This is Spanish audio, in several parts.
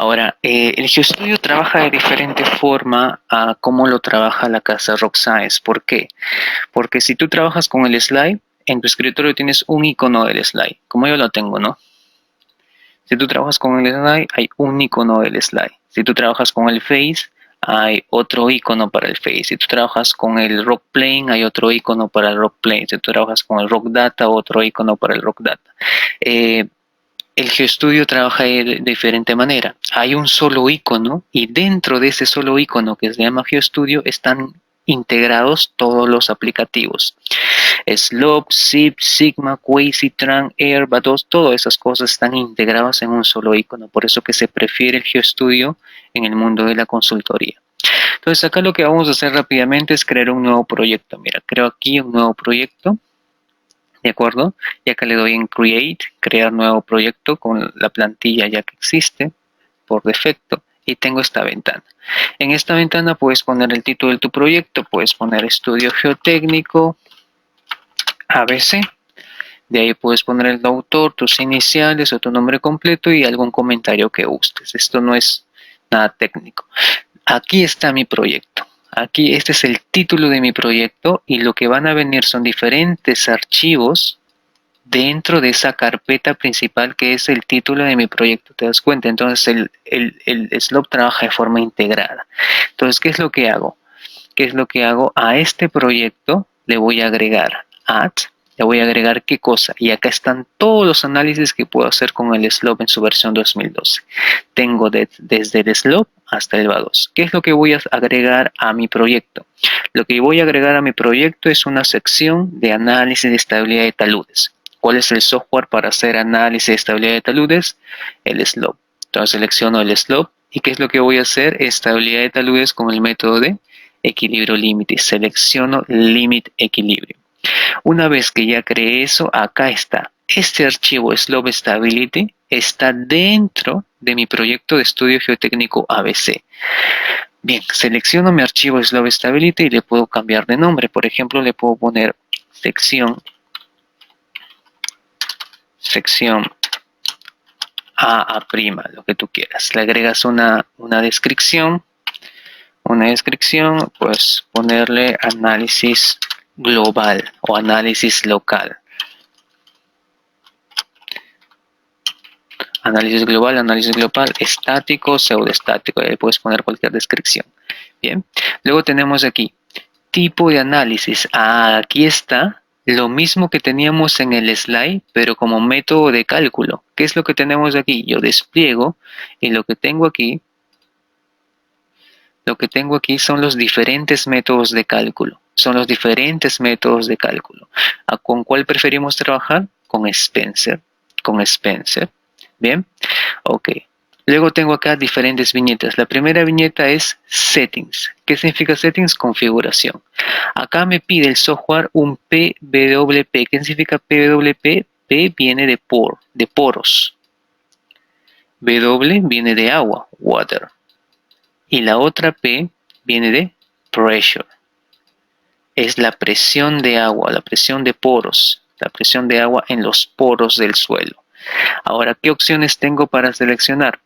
Ahora, el GeoStudio trabaja de diferente forma a cómo lo trabaja la casa Rock Science. ¿Por qué? Porque si tú trabajas con el slide, en tu escritorio tienes un icono del slide, como yo lo tengo, ¿no? Si tú trabajas con el slide, hay un icono del slide. Si tú trabajas con el face, hay otro icono para el face. Si tú trabajas con el rock plane, hay otro icono para el rock plane. Si tú trabajas con el rock data, otro icono para el rock data. El GeoStudio trabaja de diferente manera. Hay un solo icono y dentro de ese solo icono que se llama GeoStudio están integrados todos los aplicativos. Slope, Zip, Sigma, Quasi, Tran, Air, Bados, todas esas cosas están integradas en un solo icono. Por eso que se prefiere el GeoStudio en el mundo de la consultoría. Entonces acá lo que vamos a hacer rápidamente es crear un nuevo proyecto. Mira, creo aquí un nuevo proyecto. ¿De acuerdo? Y acá le doy en Create, crear nuevo proyecto con la plantilla ya que existe por defecto. Y tengo esta ventana. En esta ventana puedes poner el título de tu proyecto, puedes poner Estudio Geotécnico ABC. De ahí puedes poner el autor, tus iniciales o tu nombre completo y algún comentario que gustes. Esto no es nada técnico. Aquí está mi proyecto. Aquí este es el título de mi proyecto y lo que van a venir son diferentes archivos dentro de esa carpeta principal que es el título de mi proyecto. ¿Te das cuenta? Entonces el Slope trabaja de forma integrada. Entonces, ¿qué es lo que hago? ¿Qué es lo que hago? A este proyecto le voy a agregar add. Le voy a agregar qué cosa. Y acá están todos los análisis que puedo hacer con el Slope en su versión 2012. Tengo desde el Slope hasta el VA2. ¿Qué es lo que voy a agregar a mi proyecto? Lo que voy a agregar a mi proyecto es una sección de análisis de estabilidad de taludes. ¿Cuál es el software para hacer análisis de estabilidad de taludes? El Slope. Entonces selecciono el Slope. ¿Y qué es lo que voy a hacer? Estabilidad de taludes con el método de equilibrio límite. Selecciono limit equilibrio. Una vez que ya creé eso, acá está. Este archivo Slope Stability está dentro de mi proyecto de estudio geotécnico ABC. Bien, selecciono mi archivo Slope Stability y le puedo cambiar de nombre. Por ejemplo, le puedo poner sección AA', lo que tú quieras. Le agregas una descripción. Pues ponerle análisis global o análisis local. Análisis global, estático, pseudoestático. Ahí puedes poner cualquier descripción. Bien. Luego tenemos aquí tipo de análisis. Aquí está lo mismo que teníamos en el slide, pero como método de cálculo. ¿Qué es lo que tenemos aquí? Yo despliego y lo que tengo aquí son los diferentes métodos de cálculo. ¿Con cuál preferimos trabajar? Con Spencer. Bien, ok. Luego tengo acá diferentes viñetas. La primera viñeta es Settings. ¿Qué significa Settings? Configuración. Acá me pide el software un PWP. ¿Qué significa PWP? P viene de poros. W viene de agua, water. Y la otra P viene de pressure. Es la presión de agua, la presión de poros. La presión de agua en los poros del suelo. Ahora, ¿qué opciones tengo para seleccionar?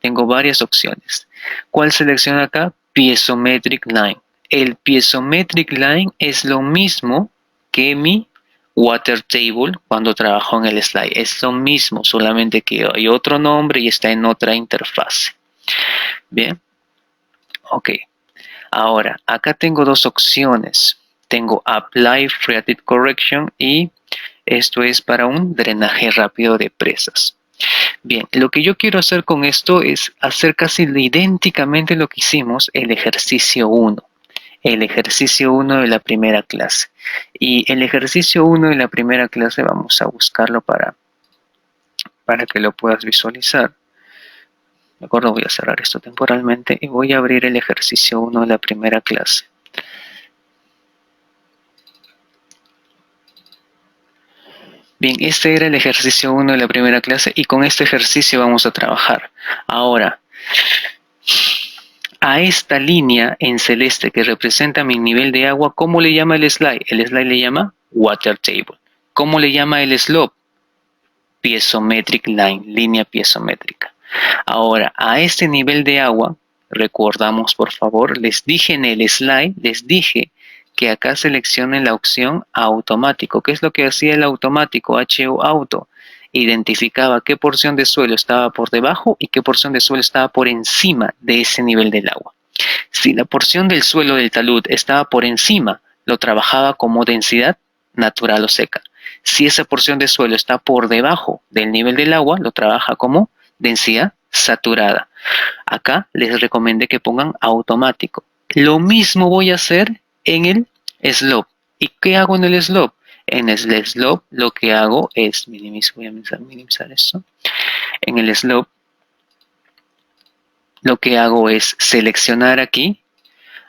Tengo varias opciones. ¿Cuál selecciono acá? Piezometric Line. El Piezometric Line es lo mismo que mi Water Table cuando trabajo en el slide. Es lo mismo, solamente que hay otro nombre y está en otra interfase. Bien. Ok. Ahora, acá tengo dos opciones. Tengo Apply Phreatic Correction y esto es para un drenaje rápido de presas. Bien, lo que yo quiero hacer con esto es hacer casi idénticamente lo que hicimos el ejercicio 1. El ejercicio 1 de la primera clase. Y el ejercicio 1 de la primera clase vamos a buscarlo para que lo puedas visualizar. De acuerdo, voy a cerrar esto temporalmente y voy a abrir el ejercicio 1 de la primera clase. Bien, este era el ejercicio 1 de la primera clase y con este ejercicio vamos a trabajar. Ahora, a esta línea en celeste que representa mi nivel de agua, ¿cómo le llama el slide? El slide le llama Water Table. ¿Cómo le llama el slope? Piezometric Line, línea piezométrica. Ahora, a este nivel de agua, recordamos por favor, les dije en el slide, les dije que acá seleccionen la opción automático. ¿Qué es lo que hacía el automático? HO Auto. Identificaba qué porción de suelo estaba por debajo y qué porción de suelo estaba por encima de ese nivel del agua. Si la porción del suelo del talud estaba por encima, lo trabajaba como densidad natural o seca. Si esa porción de suelo está por debajo del nivel del agua, lo trabaja como densidad saturada. Acá les recomendé que pongan automático. Lo mismo voy a hacer en el slope. ¿Y qué hago en el slope? En el slope lo que hago es, voy a minimizar esto. En el slope lo que hago es seleccionar aquí,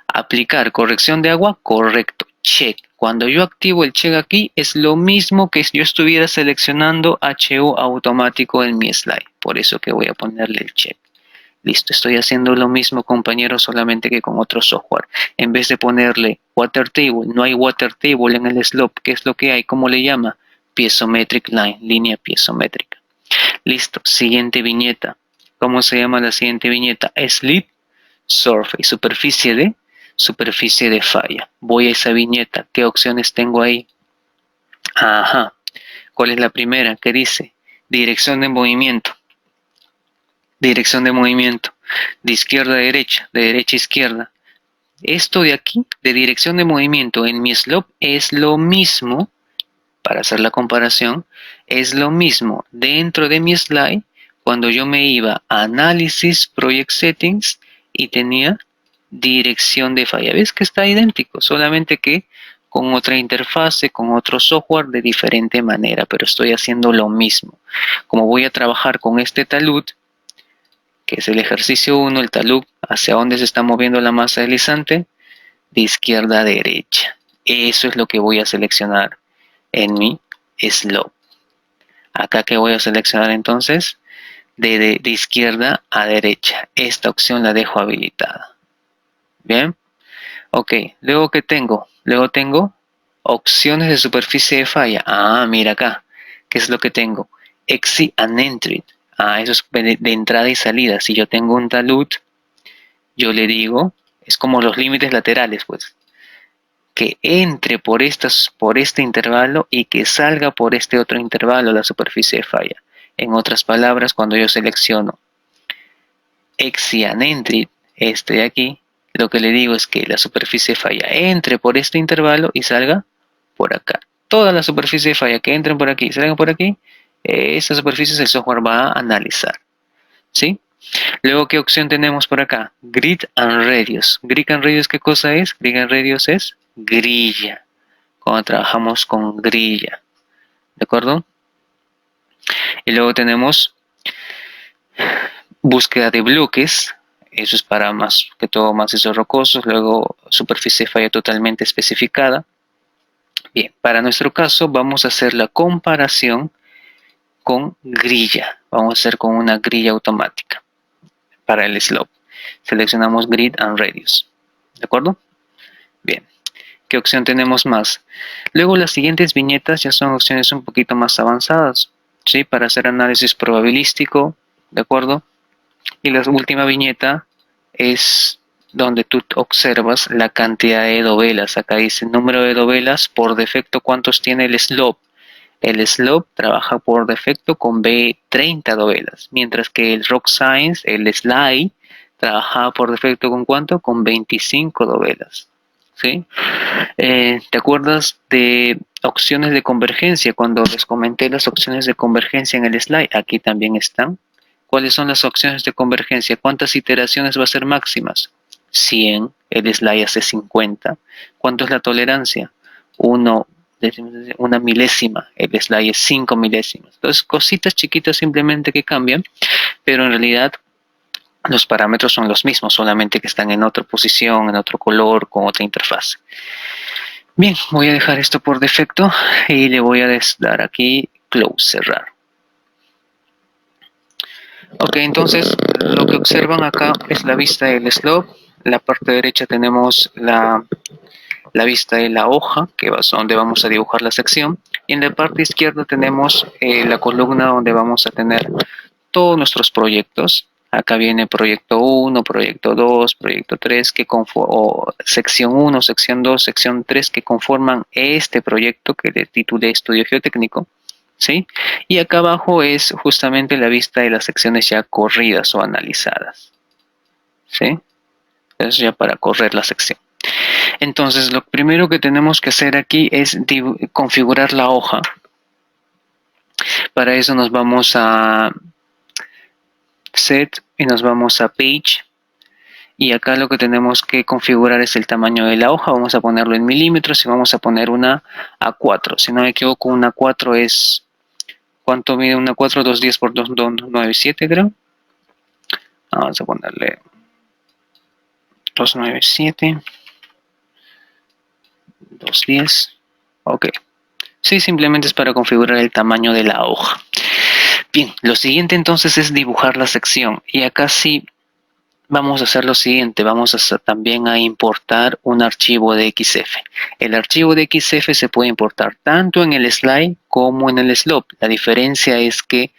aplicar corrección de agua, correcto, check. Cuando yo activo el check aquí, es lo mismo que si yo estuviera seleccionando HO automático en mi slide. Por eso que voy a ponerle el check. Listo, estoy haciendo lo mismo, compañeros, solamente que con otro software. En vez de ponerle water table, no hay water table en el slope. ¿Qué es lo que hay? ¿Cómo le llama? Piezometric line, línea piezométrica. Listo, siguiente viñeta. ¿Cómo se llama la siguiente viñeta? Slip surface, superficie de falla. Voy a esa viñeta. ¿Qué opciones tengo ahí? Ajá. ¿Cuál es la primera? ¿Qué dice? Dirección de movimiento. Dirección de movimiento. De izquierda a derecha, de derecha a izquierda. Esto de aquí, de dirección de movimiento en mi slope, es lo mismo, para hacer la comparación, es lo mismo dentro de mi slide cuando yo me iba a Análisis, Project Settings y tenía dirección de falla. ¿Ves que está idéntico? Solamente que con otra interfase, con otro software de diferente manera, pero estoy haciendo lo mismo. Como voy a trabajar con este talud, que es el ejercicio 1, el talud, hacia dónde se está moviendo la masa deslizante, de izquierda a derecha. Eso es lo que voy a seleccionar en mi slope. Acá que voy a seleccionar entonces, de izquierda a derecha. Esta opción la dejo habilitada. Bien. Ok, luego ¿qué tengo? Luego tengo opciones de superficie de falla. Ah, mira acá. ¿Qué es lo que tengo? Exit and entry. Ah, eso es de entrada y salida. Si yo tengo un talud, yo le digo, es como los límites laterales, pues, que entre por este intervalo y que salga por este otro intervalo la superficie de falla. En otras palabras, cuando yo selecciono exit and entry, este de aquí, lo que le digo es que la superficie de falla entre por este intervalo y salga por acá. Toda la superficie de falla que entren por aquí y salgan por aquí, esas superficies el software va a analizar. ¿Sí? Luego, ¿qué opción tenemos por acá? Grid and Radius. Grid and Radius, ¿qué cosa es? Grid and Radius es grilla. Cuando trabajamos con grilla. ¿De acuerdo? Y luego tenemos búsqueda de bloques. Eso es para más que todo macizos rocosos. Luego, superficie de falla totalmente especificada. Bien, para nuestro caso vamos a hacer la comparación con grilla. Vamos a hacer con una grilla automática para el slope. Seleccionamos Grid and Radius. ¿De acuerdo? Bien. ¿Qué opción tenemos más? Luego las siguientes viñetas ya son opciones un poquito más avanzadas, ¿sí? Para hacer análisis probabilístico, ¿de acuerdo? Y la última viñeta es donde tú observas la cantidad de dovelas. Acá dice número de dovelas, por defecto cuántos tiene el slope. El slope trabaja por defecto con 30 dovelas, mientras que el Rock Science, el slide, trabaja por defecto con ¿cuánto? Con 25 dovelas. ¿Sí? ¿Te acuerdas de opciones de convergencia? Cuando les comenté las opciones de convergencia en el slide, aquí también están. ¿Cuáles son las opciones de convergencia? ¿Cuántas iteraciones va a ser máximas? 100, el slide hace 50. ¿Cuánto es la tolerancia? 1, una milésima, el slide es 5 milésimas. Entonces, cositas chiquitas simplemente que cambian, pero en realidad los parámetros son los mismos, solamente que están en otra posición, en otro color, con otra interfaz. Bien, voy a dejar esto por defecto y le voy a dar aquí close, cerrar. Ok, entonces lo que observan acá es la vista del slope. En la parte derecha tenemos la vista de la hoja, que es donde vamos a dibujar la sección. Y en la parte izquierda tenemos la columna donde vamos a tener todos nuestros proyectos. Acá viene proyecto 1, proyecto 2, proyecto 3, o sección 1, sección 2, sección 3, que conforman este proyecto que le titulé Estudio Geotécnico, ¿sí? Y acá abajo es justamente la vista de las secciones ya corridas o analizadas, ¿sí? Es ya para correr la sección. Entonces, lo primero que tenemos que hacer aquí es configurar la hoja. Para eso nos vamos a Set y nos vamos a Page. Y acá lo que tenemos que configurar es el tamaño de la hoja. Vamos a ponerlo en milímetros y vamos a poner una A4. Si no me equivoco, una A4 es... ¿Cuánto mide una A4? 210 por 297, creo. Vamos a ponerle 297. 210. Ok. Sí, simplemente es para configurar el tamaño de la hoja. Bien, lo siguiente entonces es dibujar la sección. Y acá sí vamos a hacer lo siguiente. Vamos también a importar un archivo de XF. El archivo de XF se puede importar tanto en el slide como en el slope. La diferencia es que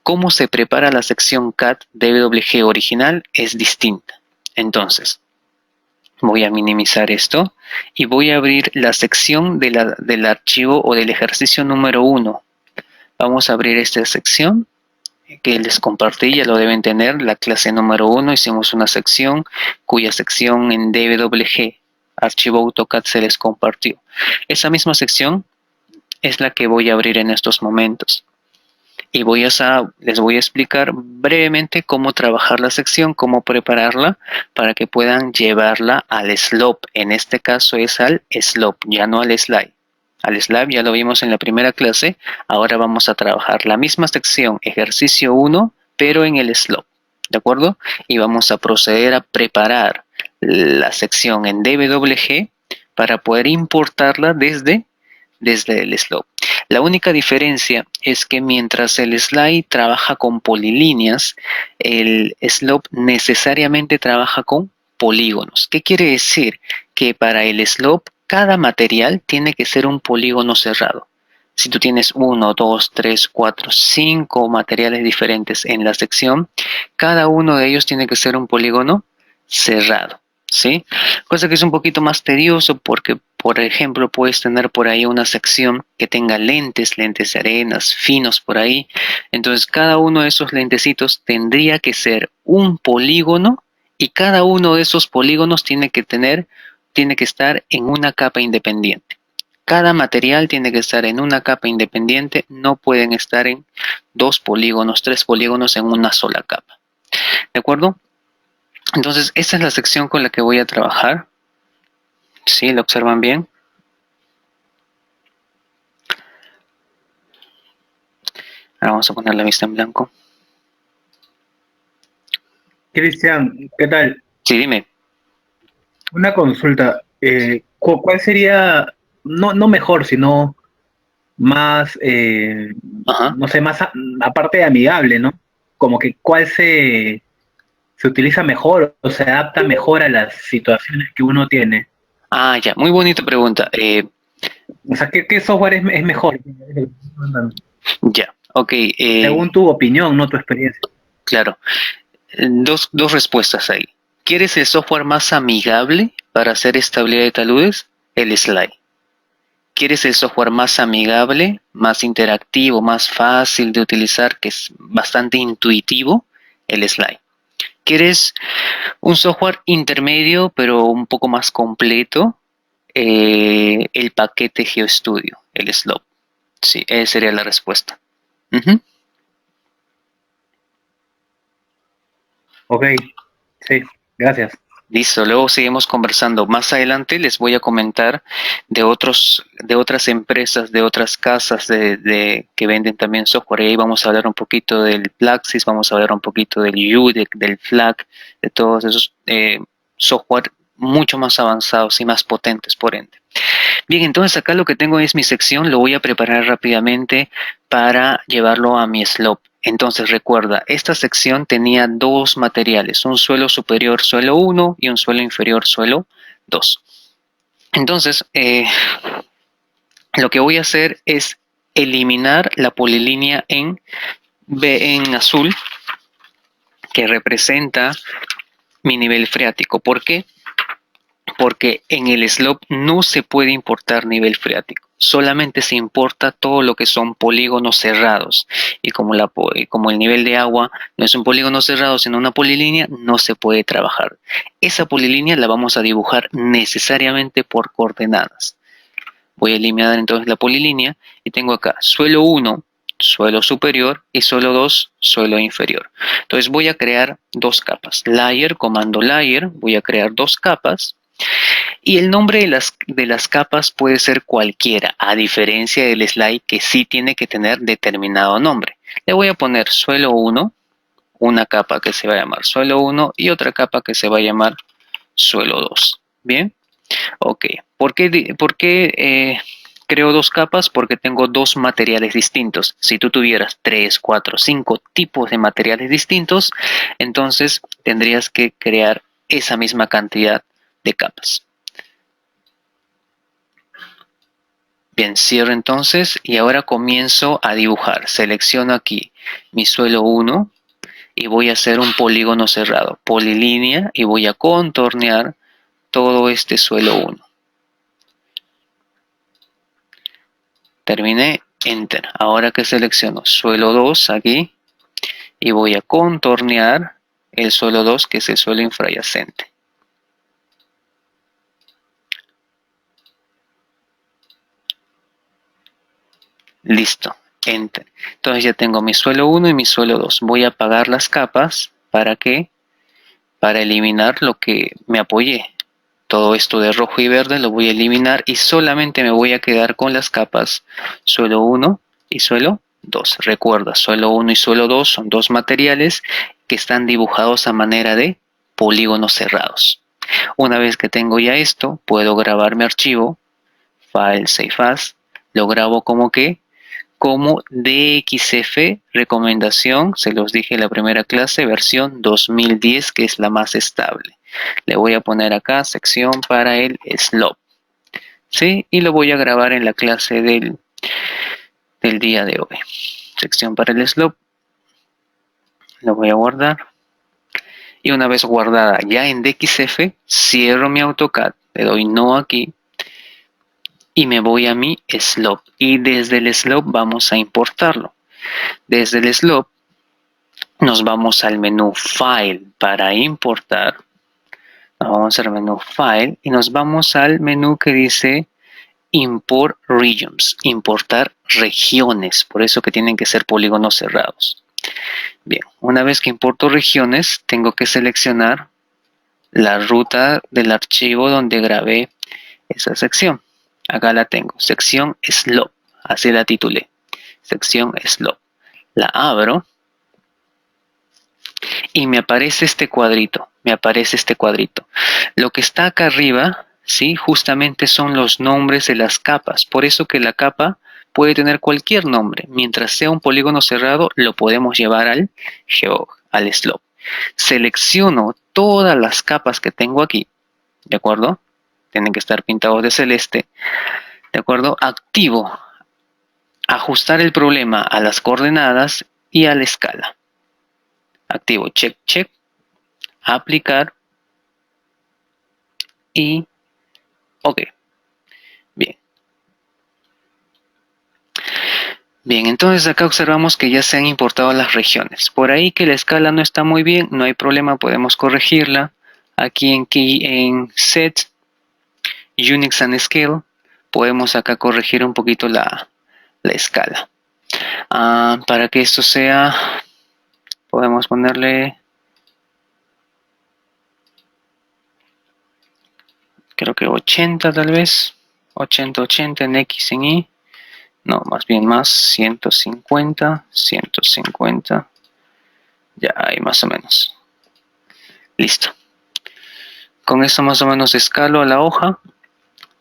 cómo se prepara la sección CAD DWG original es distinta. Entonces, voy a minimizar esto y voy a abrir la sección del archivo o del ejercicio número 1. Vamos a abrir esta sección que les compartí, ya lo deben tener, la clase número 1. Hicimos una sección cuya sección en DWG, archivo AutoCAD, se les compartió. Esa misma sección es la que voy a abrir en estos momentos. Y les voy a explicar brevemente cómo trabajar la sección, cómo prepararla para que puedan llevarla al slope. En este caso es al slope, ya no al slide. Al slide ya lo vimos en la primera clase. Ahora vamos a trabajar la misma sección, ejercicio 1, pero en el slope. ¿De acuerdo? Y vamos a proceder a preparar la sección en DWG para poder importarla desde el slope. La única diferencia es que mientras el slide trabaja con polilíneas, el slope necesariamente trabaja con polígonos. ¿Qué quiere decir? Que para el slope cada material tiene que ser un polígono cerrado. Si tú tienes 1, 2, 3, 4, 5 materiales diferentes en la sección, cada uno de ellos tiene que ser un polígono cerrado, ¿sí? Cosa que es un poquito más tedioso porque, por ejemplo, puedes tener por ahí una sección que tenga lentes de arenas, finos por ahí. Entonces, cada uno de esos lentecitos tendría que ser un polígono y cada uno de esos polígonos tiene que estar en una capa independiente. Cada material tiene que estar en una capa independiente, no pueden estar en 2 polígonos, 3 polígonos en una sola capa. ¿De acuerdo? Entonces, esta es la sección con la que voy a trabajar. ¿Sí? ¿Lo observan bien? Ahora vamos a poner la vista en blanco. Cristian, ¿qué tal? Sí, dime. Una consulta. ¿Cuál sería, no mejor, sino más, Ajá. no sé, aparte de amigable, ¿no? Como que cuál se utiliza mejor o se adapta mejor a las situaciones que uno tiene? Ah, ya. Muy bonita pregunta. O sea, ¿qué software es mejor? Ya. Ok. Según tu opinión, no tu experiencia. Claro. Dos respuestas ahí. ¿Quieres el software más amigable para hacer estabilidad de taludes? El Slide. ¿Quieres el software más amigable, más interactivo, más fácil de utilizar, que es bastante intuitivo? El Slide. ¿Quieres un software intermedio, pero un poco más completo? El paquete GeoStudio, el Slope. Sí, esa sería la respuesta. Ujú. Ok, sí, gracias. Listo, luego seguimos conversando. Más adelante les voy a comentar de otras empresas, de otras casas que venden también software. Y ahí vamos a hablar un poquito del Plaxis, vamos a hablar un poquito del UDEC, del FLAC, de todos esos software mucho más avanzados y más potentes por ende. Bien, entonces acá lo que tengo es mi sección, lo voy a preparar rápidamente para llevarlo a mi slope. Entonces recuerda, esta sección tenía 2 materiales, un suelo superior suelo 1 y un suelo inferior suelo 2. Entonces, lo que voy a hacer es eliminar la polilínea en ve en azul que representa mi nivel freático. ¿Por qué? Porque en el slope no se puede importar nivel freático. Solamente se importa todo lo que son polígonos cerrados. Y como el nivel de agua no es un polígono cerrado, sino una polilínea, no se puede trabajar. Esa polilínea la vamos a dibujar necesariamente por coordenadas. Voy a eliminar entonces la polilínea y tengo acá suelo 1, suelo superior y suelo 2, suelo inferior. Entonces voy a crear dos capas. Layer, comando layer, voy a crear dos capas. Y el nombre de las capas puede ser cualquiera, a diferencia del slide que sí tiene que tener determinado nombre. Le voy a poner suelo 1, una capa que se va a llamar suelo 1 y otra capa que se va a llamar suelo 2. ¿Bien? Ok. ¿Por qué creo dos capas? Porque tengo dos materiales distintos. Si tú tuvieras 3, 4, 5 tipos de materiales distintos, entonces tendrías que crear esa misma cantidad de capas. Bien, cierro entonces y ahora comienzo a dibujar. Selecciono aquí mi suelo 1 y voy a hacer un polígono cerrado, polilínea, y voy a contornear todo este suelo 1. Terminé, enter. Ahora que selecciono suelo 2 aquí y voy a contornear el suelo 2, que es el suelo infrayacente. Listo, enter. Entonces ya tengo mi suelo 1 y mi suelo 2. Voy a apagar las capas. ¿Para qué? Para eliminar lo que me apoyé. Todo esto de rojo y verde lo voy a eliminar y solamente me voy a quedar con las capas suelo 1 y suelo 2. Recuerda, suelo 1 y suelo 2 son dos materiales que están dibujados a manera de polígonos cerrados. Una vez que tengo ya esto, puedo grabar mi archivo, File, Save As, lo grabo como que como DXF recomendación, se los dije en la primera clase, versión 2010, que es la más estable. Le voy a poner acá sección para el slope, ¿sí? Y lo voy a grabar en la clase del día de hoy. Sección para el slope, lo voy a guardar. Y una vez guardada ya en DXF, cierro mi AutoCAD, le doy no aquí y me voy a mi slope. Y desde el slope vamos a importarlo. Desde el slope nos vamos al menú File para importar. Nos vamos al menú File y nos vamos al menú que dice Import Regions, importar regiones, por eso que tienen que ser polígonos cerrados. Bien, una vez que importo regiones, tengo que seleccionar la ruta del archivo donde grabé esa sección. Acá la tengo, sección Slope, así la titulé, sección Slope. La abro y me aparece este cuadrito, Lo que está acá arriba, ¿sí? Justamente son los nombres de las capas, por eso que la capa puede tener cualquier nombre. Mientras sea un polígono cerrado, lo podemos llevar al slope. Selecciono todas las capas que tengo aquí, ¿de acuerdo? Tienen que estar pintados de celeste, ¿de acuerdo? Activo ajustar el problema a las coordenadas y a la escala. Activo check, check, aplicar y ok. Bien. Bien, entonces acá observamos que ya se han importado las regiones. Por ahí que la escala no está muy bien, no hay problema, podemos corregirla. Aquí en Set, Unix and Scale, podemos acá corregir un poquito la escala. Para que esto sea, podemos ponerle, creo que 80 tal vez, 80, 80 en X, en Y. No, más bien más, 150, 150. Ya hay más o menos. Listo. Con esto más o menos escalo a la hoja.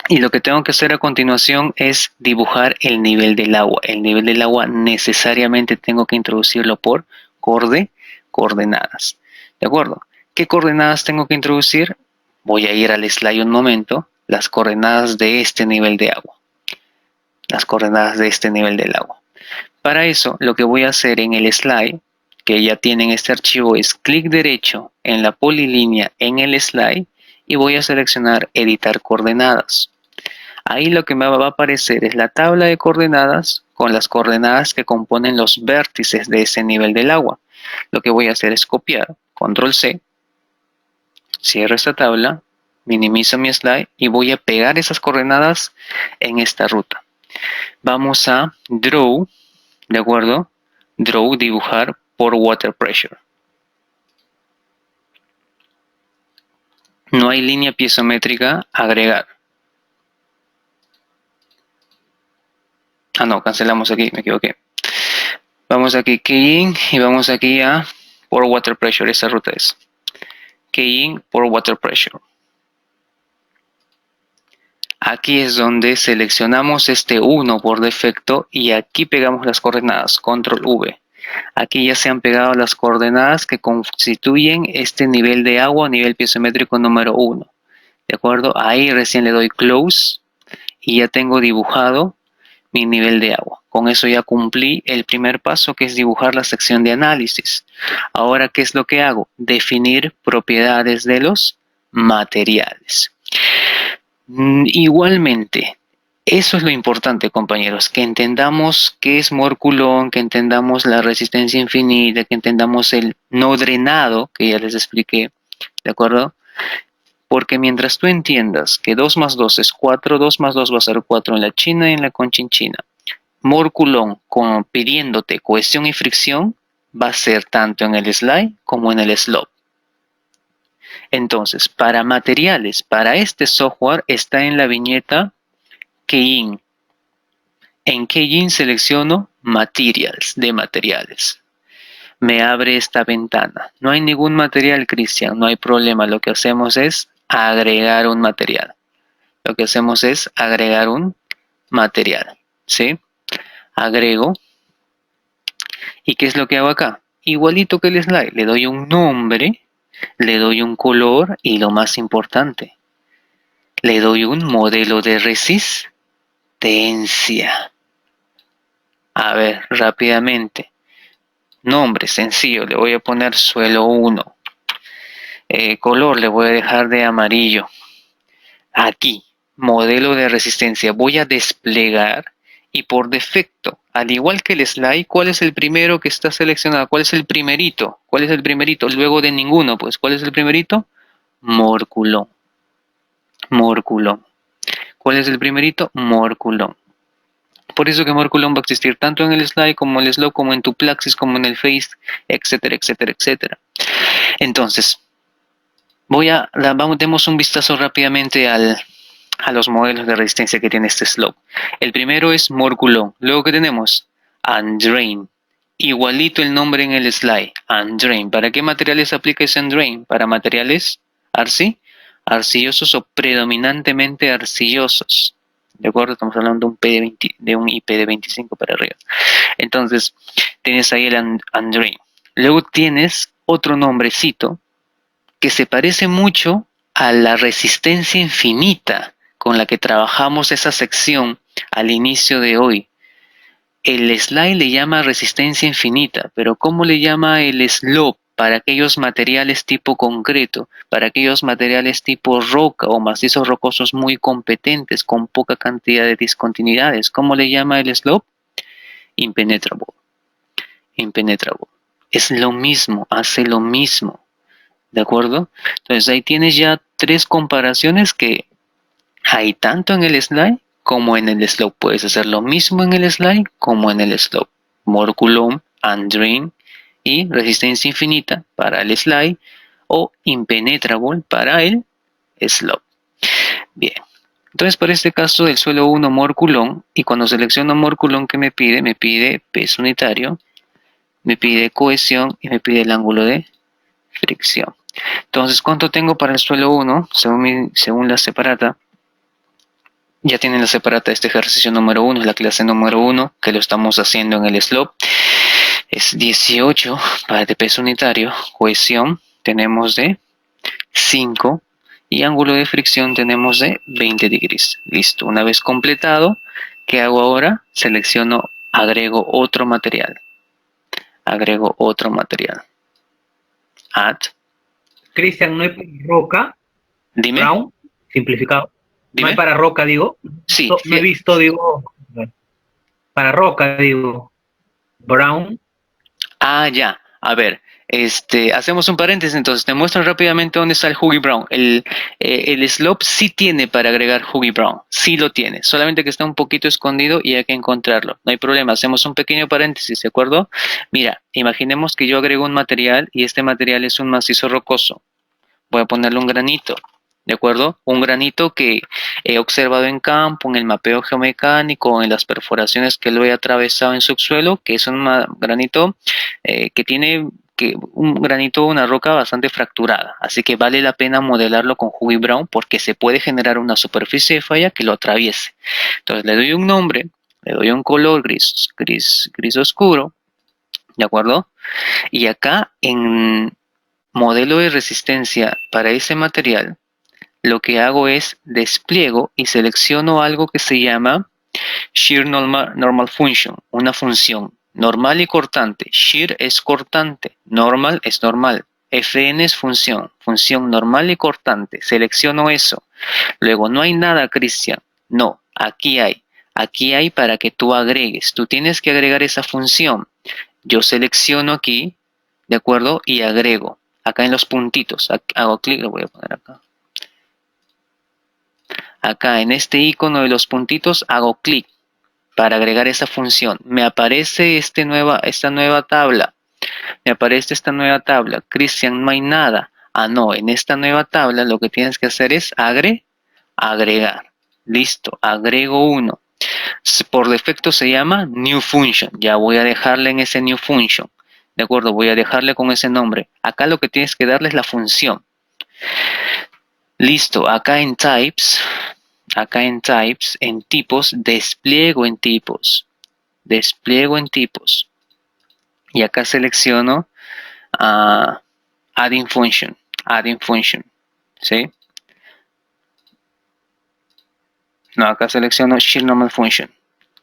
Y lo que tengo que hacer a continuación es dibujar el nivel del agua. El nivel del agua necesariamente tengo que introducirlo por coordenadas. ¿De acuerdo? ¿Qué coordenadas tengo que introducir? Voy a ir al slide un momento. Las coordenadas de este nivel de agua. Las coordenadas de este nivel del agua. Para eso, lo que voy a hacer en el slide, que ya tienen este archivo, es clic derecho en la polilínea en el slide y voy a seleccionar editar coordenadas. Ahí lo que me va a aparecer es la tabla de coordenadas con las coordenadas que componen los vértices de ese nivel del agua. Lo que voy a hacer es copiar, control C, cierro esta tabla, minimizo mi slide y voy a pegar esas coordenadas en esta ruta. Vamos a Draw, ¿de acuerdo? Draw, dibujar por Water Pressure. No hay línea piezométrica, agregar. Ah, no, cancelamos aquí, me equivoqué. Vamos aquí, Key in, y vamos aquí a por Water Pressure, esa ruta es. Key in por Water Pressure. Aquí es donde seleccionamos este 1 por defecto y aquí pegamos las coordenadas, control V. Aquí ya se han pegado las coordenadas que constituyen este nivel de agua, nivel piezométrico número 1. ¿De acuerdo? Ahí recién le doy close y ya tengo dibujado mi nivel de agua. Con eso ya cumplí el primer paso, que es dibujar la sección de análisis. Ahora, ¿qué es lo que hago? Definir propiedades de los materiales. Igualmente, eso es lo importante, compañeros, que entendamos qué es Moore Coulomb, que entendamos la resistencia infinita, que entendamos el no drenado, que ya les expliqué, ¿de acuerdo? Porque mientras tú entiendas que 2 más 2 es 4, 2 más 2 va a ser 4 en la China y en la Conchinchina. Moore Coulomb pidiéndote cohesión y fricción va a ser tanto en el slide como en el slope. Entonces, para materiales, para este software está en la viñeta Key-in. En Key-in selecciono Materials, de materiales. Me abre esta ventana. No hay ningún material, Cristian, no hay problema. Lo que hacemos es agregar un material. Lo que hacemos es agregar un material, ¿sí? Agrego. ¿Y qué es lo que hago acá? Igualito que el slide, le doy un nombre, le doy un color y lo más importante, le doy un modelo de resistencia. A ver, rápidamente. Nombre sencillo, le voy a poner suelo 1. Color le voy a dejar de amarillo. Aquí, modelo de resistencia. Voy a desplegar y por defecto, al igual que el slide, ¿cuál es el primero que está seleccionado? ¿Cuál es el primerito? ¿Cuál es el primerito? Luego de ninguno, pues, ¿cuál es el primerito? Moore Coulomb. Moore Coulomb. ¿Cuál es el primerito? Moore Coulomb. Por eso que Moore Coulomb va a existir tanto en el slide como en el slope, como en tu Plaxis, como en el face, etcétera, etcétera, etcétera. Entonces, demos un vistazo rápidamente a los modelos de resistencia que tiene este slope. El primero es Moore Coulomb. Luego que tenemos Undrain. Igualito el nombre en el slide, Undrain. ¿Para qué materiales aplica ese Undrain? Para materiales arcillosos o predominantemente arcillosos. ¿De acuerdo? Estamos hablando de un IP de 25 para arriba. Entonces, tienes ahí el Undrain. Luego tienes otro nombrecito que se parece mucho a la resistencia infinita con la que trabajamos esa sección al inicio de hoy. El slide le llama resistencia infinita, pero ¿cómo le llama el slope para aquellos materiales tipo concreto, para aquellos materiales tipo roca o macizos rocosos muy competentes con poca cantidad de discontinuidades? ¿Cómo le llama el slope? Impenetrable. Impenetrable. Es lo mismo, hace lo mismo. ¿De acuerdo? Entonces ahí tienes ya 3 comparaciones que hay tanto en el slide como en el slope. Puedes hacer lo mismo en el slide como en el slope. Moore Coulomb, Undrain y resistencia infinita para el slide o impenetrable para el slope. Bien. Entonces para este caso del suelo 1 Moore Coulomb, y cuando selecciono Moore Coulomb, ¿qué me pide? Me pide peso unitario, me pide cohesión y me pide el ángulo de fricción. Entonces, ¿cuánto tengo para el suelo 1? Según la separata. Ya tienen la separata de este ejercicio número 1, es la clase número 1, que lo estamos haciendo en el slope. Es 18 para de peso unitario. Cohesión tenemos de 5 y ángulo de fricción tenemos de 20 degrees. Listo, una vez completado, ¿qué hago ahora? Selecciono agrego otro material. Agrego otro material. Add. Cristian, no hay para roca, Dime, brown, simplificado. No hay dime. para roca, digo. Sí, No he visto, digo, para roca, digo, brown. ya. A ver, hacemos un paréntesis entonces. Te muestro rápidamente dónde está el Huggy Brown. El slope sí tiene para agregar Huggy Brown. Sí lo tiene. Solamente que está un poquito escondido y hay que encontrarlo. No hay problema. Hacemos un pequeño paréntesis, ¿de acuerdo? Mira, imaginemos que yo agrego un material y este material es un macizo rocoso. Voy a ponerle un granito. ¿De acuerdo? Un granito que he observado en campo, en el mapeo geomecánico, en las perforaciones que lo he atravesado en subsuelo, que es un granito que tiene un granito, una roca bastante fracturada. Así que vale la pena modelarlo con Huggy Brown porque se puede generar una superficie de falla que lo atraviese. Entonces le doy un nombre, le doy un color gris oscuro, ¿de acuerdo? Y acá en modelo de resistencia para ese material, lo que hago es despliego y selecciono algo que se llama Shear Normal Function, una función normal y cortante. Shear es cortante, normal es normal. Fn es función, función normal y cortante. Selecciono eso. Luego, no hay nada, Cristian. No, aquí hay. Aquí hay para que tú agregues. Tú tienes que agregar esa función. Yo selecciono aquí, ¿de acuerdo? Y agrego. Acá en los puntitos. Hago clic, lo voy a poner acá. Acá en este icono de los puntitos hago clic para agregar esa función. Me aparece esta nueva tabla. Me aparece esta nueva tabla. Cristian, no hay nada. Ah, no, en esta nueva tabla lo que tienes que hacer es agregar. Listo, agrego uno. Por defecto se llama New Function. Ya voy a dejarle en ese New Function. De acuerdo, voy a dejarle con ese nombre. Acá lo que tienes que darle es la función. Listo, acá en Types, en tipos, despliego en tipos. Despliego en tipos. Y acá selecciono Adding Function. Adding Function. ¿Sí? No, acá selecciono Shear Normal Function.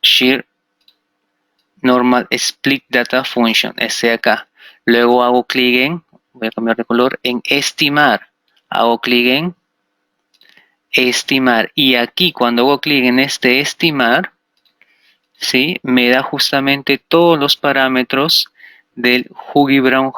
Shear Normal Split Data Function. Ese acá. Luego hago clic en, voy a cambiar de color, en estimar. Hago clic en estimar. Y aquí cuando hago clic en este estimar, ¿sí? Me da justamente todos los parámetros del Huggy Brown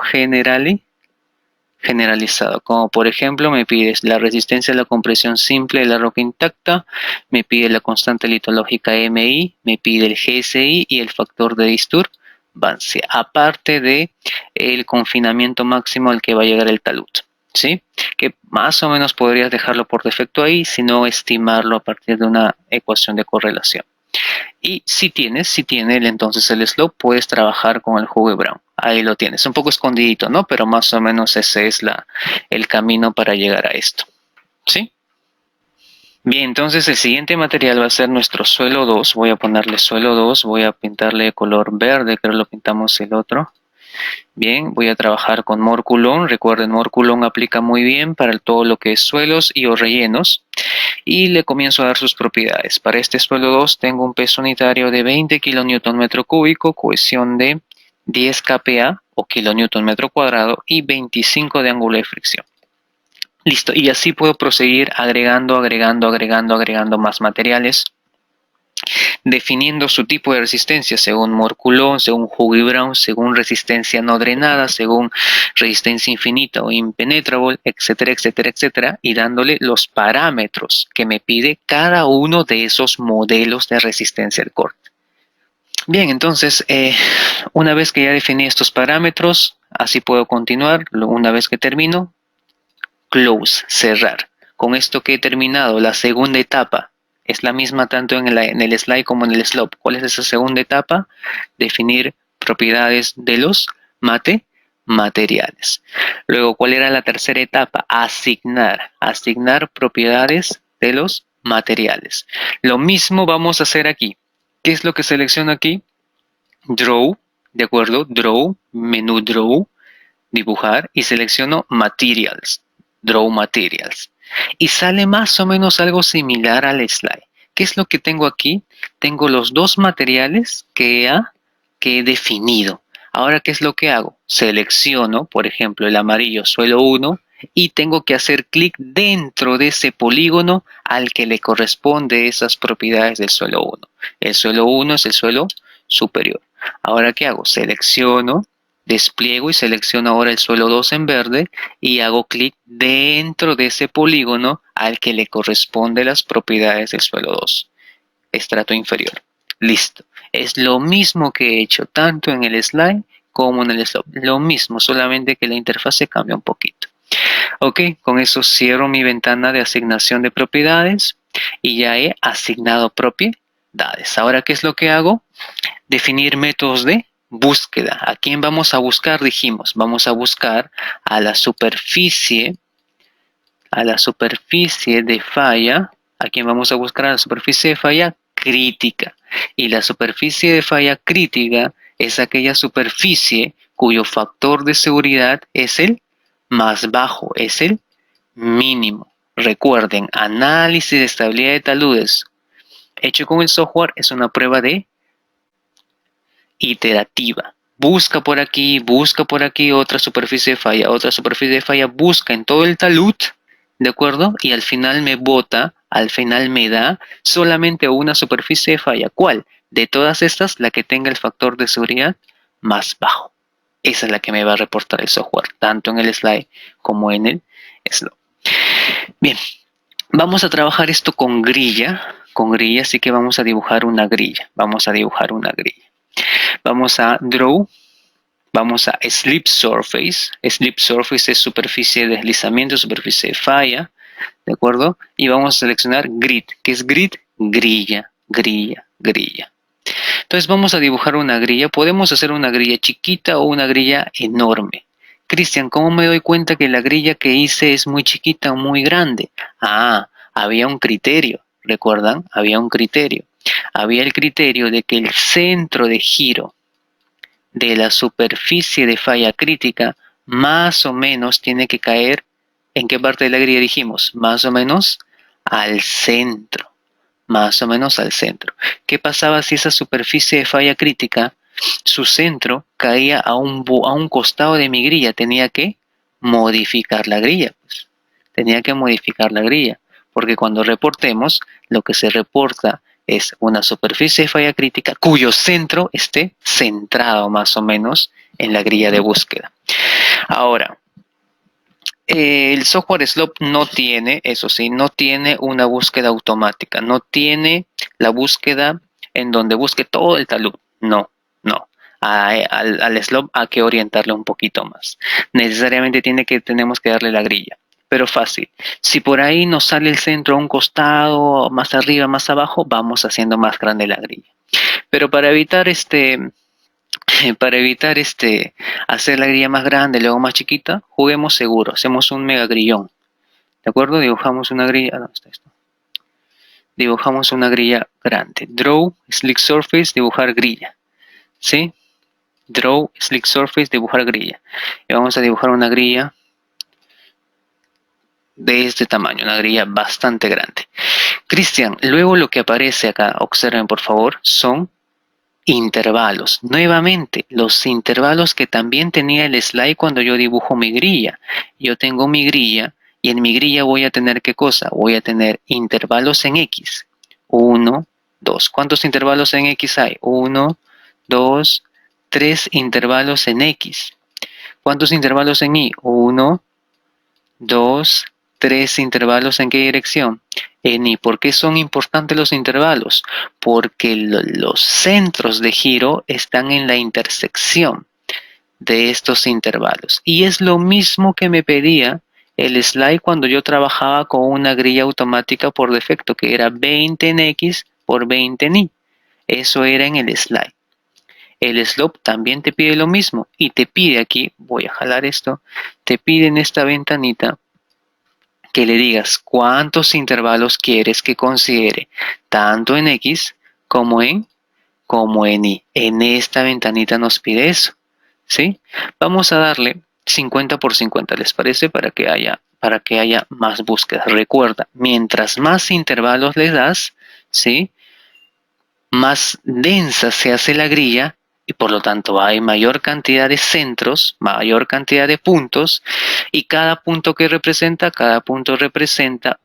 generalizado, como por ejemplo me pides la resistencia a la compresión simple de la roca intacta, me pide la constante litológica MI, me pide el GSI y el factor de disturbancia, aparte de el confinamiento máximo al que va a llegar el talud, ¿sí? Que más o menos podrías dejarlo por defecto ahí, sino estimarlo a partir de una ecuación de correlación. Y si tiene entonces el slope, puedes trabajar con el Huggy Brown. Ahí lo tienes, un poco escondidito, ¿no? Pero más o menos ese es el camino para llegar a esto. ¿Sí? Bien, entonces el siguiente material va a ser nuestro suelo 2. Voy a ponerle suelo 2, voy a pintarle de color verde, creo que lo pintamos el otro. Bien, voy a trabajar con Morculon. Recuerden, Morculon aplica muy bien para todo lo que es suelos y o rellenos. Y le comienzo a dar sus propiedades. Para este suelo 2 tengo un peso unitario de 20 kN metro cúbico, cohesión de 10 kPa o kilonewton metro cuadrado y 25 de ángulo de fricción. Listo, y así puedo proseguir agregando más materiales, definiendo su tipo de resistencia según Morculon, según Huggy Brown, según resistencia no drenada, según resistencia infinita o impenetrable, etcétera, etcétera, etcétera, y dándole los parámetros que me pide cada uno de esos modelos de resistencia al corte. Bien, entonces, una vez que ya definí estos parámetros, así puedo continuar. Una vez que termino, close, cerrar. Con esto que he terminado, la segunda etapa es la misma tanto en el slide como en el slope. ¿Cuál es esa segunda etapa? Definir propiedades de los materiales. Luego, ¿cuál era la tercera etapa? Asignar propiedades de los materiales. Lo mismo vamos a hacer aquí. ¿Qué es lo que selecciono aquí? Draw, ¿de acuerdo? Draw, menú Draw, dibujar y selecciono Materials. Draw Materials. Y sale más o menos algo similar al slide. ¿qué es lo que tengo aquí? Tengo los dos materiales que he definido. Ahora, ¿qué es lo que hago? Selecciono, por ejemplo, el amarillo suelo 1 y tengo que hacer clic dentro de ese polígono al que le corresponde esas propiedades del suelo 1. El suelo 1 es el suelo superior. Ahora, ¿qué hago? Selecciono, despliego y selecciono ahora el suelo 2 en verde y hago clic dentro de ese polígono al que le corresponde las propiedades del suelo 2, estrato inferior. Listo. Es lo mismo que he hecho tanto en el slide como en el slope. Lo mismo, solamente que la interfase cambia un poquito. Ok, con eso cierro mi ventana de asignación de propiedades y ya he asignado propiedades. Ahora, ¿qué es lo que hago? Definir métodos de búsqueda. ¿A quién vamos a buscar? Dijimos, vamos a buscar a la superficie de falla. ¿A quién vamos a buscar? A la superficie de falla crítica. Y la superficie de falla crítica es aquella superficie cuyo factor de seguridad es el más bajo, es el mínimo. Recuerden, análisis de estabilidad de taludes hecho con el software es una prueba de iterativa. Busca por aquí, otra superficie de falla, busca en todo el talud, ¿de acuerdo? Y al final me bota, al final me da solamente una superficie de falla. ¿Cuál? De todas estas, la que tenga el factor de seguridad más bajo. Esa es la que me va a reportar el software, tanto en el slide como en el slope. Bien, vamos a trabajar esto con grilla, así que vamos a dibujar una grilla. Vamos a draw, vamos a slip surface. Slip surface es superficie de deslizamiento, superficie de falla, ¿de acuerdo? Y vamos a seleccionar grid. ¿Qué es grid? Grilla, grilla, grilla. Entonces vamos a dibujar una grilla. Podemos hacer una grilla chiquita o una grilla enorme. Cristian, ¿cómo me doy cuenta que la grilla que hice es muy chiquita o muy grande? Ah, había un criterio, ¿recuerdan? Había un criterio. Había el criterio de que el centro de giro de la superficie de falla crítica más o menos tiene que caer, ¿en qué parte de la grilla dijimos? Más o menos al centro, más o menos al centro. ¿Qué pasaba si esa superficie de falla crítica, su centro caía a un costado de mi grilla? Tenía que modificar la grilla, pues. Tenía que modificar la grilla, porque cuando reportemos, lo que se reporta es una superficie de falla crítica cuyo centro esté centrado más o menos en la grilla de búsqueda. Ahora, el software Slope no tiene, eso sí, no tiene una búsqueda automática, no tiene la búsqueda en donde busque todo el talud. No, no. Al Slope hay que orientarle un poquito más. Necesariamente tenemos que darle la grilla. Pero fácil. Si por ahí nos sale el centro a un costado, más arriba, más abajo, vamos haciendo más grande la grilla. Pero para evitar hacer la grilla más grande, luego más chiquita, juguemos seguro, hacemos un mega grillón. ¿De acuerdo? Dibujamos una grilla. ¿Dónde está esto? Dibujamos una grilla grande. Draw, Slick Surface, dibujar grilla. ¿Sí? Draw, Slick Surface, dibujar grilla. Y vamos a dibujar una grilla de este tamaño, una grilla bastante grande. Cristian, luego lo que aparece acá, observen por favor, son intervalos. Nuevamente, los intervalos que también tenía el slide cuando yo dibujo mi grilla. Yo tengo mi grilla y en mi grilla voy a tener ¿qué cosa? Voy a tener intervalos en X. 1, 2. ¿Cuántos intervalos en X hay? 1, 2, 3 intervalos en X. ¿Cuántos intervalos en Y? 1, 2, 3 intervalos. ¿En qué dirección? En Y. ¿Por qué son importantes los intervalos? Porque los centros de giro están en la intersección de estos intervalos. Y es lo mismo que me pedía el slide cuando yo trabajaba con una grilla automática por defecto, que era 20 en X por 20 en Y. Eso era en el slide. El slope también te pide lo mismo y te pide aquí, voy a jalar esto, te pide en esta ventanita que le digas cuántos intervalos quieres que considere, tanto en X como en Y. En esta ventanita nos pide eso, ¿sí? Vamos a darle 50 por 50, ¿les parece? Para que haya más búsquedas. Recuerda, mientras más intervalos le das, ¿sí? Más densa se hace la grilla y por lo tanto hay mayor cantidad de centros, mayor cantidad de puntos y cada punto representa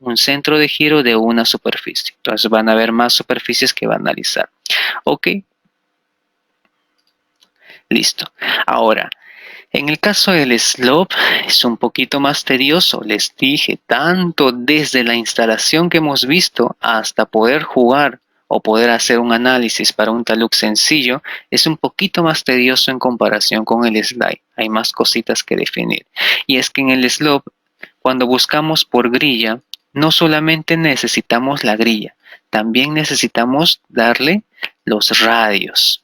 un centro de giro de una superficie. Entonces van a haber más superficies que va a analizar. ¿Ok? Listo. Ahora, en el caso del slope es un poquito más tedioso. Les dije, tanto desde la instalación que hemos visto hasta poder jugar o poder hacer un análisis para un talud sencillo, es un poquito más tedioso en comparación con el slide. Hay más cositas que definir. Y es que en el slope, cuando buscamos por grilla, no solamente necesitamos la grilla, también necesitamos darle los radios.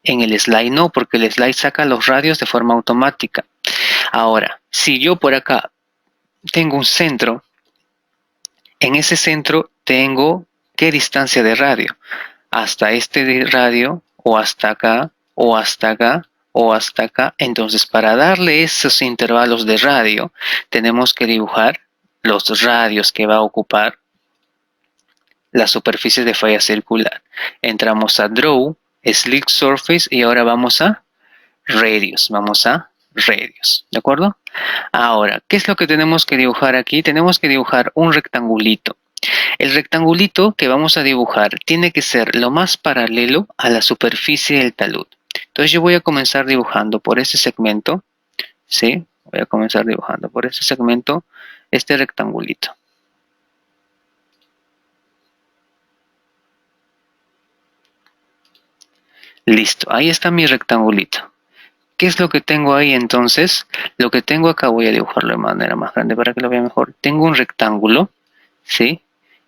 En el slide no, porque el slide saca los radios de forma automática. Ahora, si yo por acá tengo un centro, en ese centro tengo ¿qué distancia de radio? Hasta este de radio, o hasta acá, o hasta acá, o hasta acá. Entonces, para darle esos intervalos de radio, tenemos que dibujar los radios que va a ocupar la superficie de falla circular. Entramos a Draw, Slick Surface y ahora vamos a Radius. Vamos a Radius, ¿de acuerdo? Ahora, ¿qué es lo que tenemos que dibujar aquí? Tenemos que dibujar un rectangulito. El rectangulito que vamos a dibujar tiene que ser lo más paralelo a la superficie del talud. Entonces yo voy a comenzar dibujando por ese segmento, ¿sí? Voy a comenzar dibujando por ese segmento este rectangulito. Listo, ahí está mi rectangulito. ¿Qué es lo que tengo ahí entonces? Lo que tengo acá, voy a dibujarlo de manera más grande para que lo vean mejor. Tengo un rectángulo, ¿sí?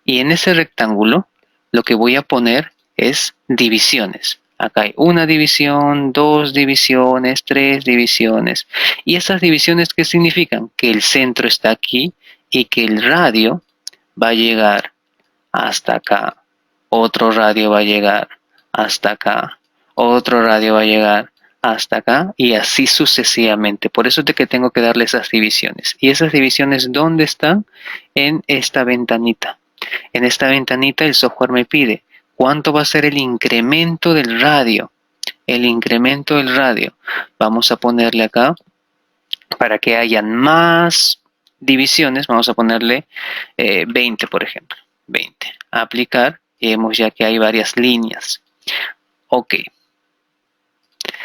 Y en ese rectángulo lo que voy a poner es divisiones. Acá hay una división, dos divisiones, tres divisiones. ¿Y esas divisiones qué significan? Que el centro está aquí y que el radio va a llegar hasta acá. Otro radio va a llegar hasta acá. Otro radio va a llegar hasta acá y así sucesivamente. Por eso es de que tengo que darle esas divisiones. ¿Y esas divisiones dónde están? En esta ventanita. En esta ventanita el software me pide cuánto va a ser el incremento del radio. El incremento del radio. Vamos a ponerle acá para que hayan más divisiones. Vamos a ponerle 20, por ejemplo. 20. Aplicar. Y vemos ya que hay varias líneas. Ok.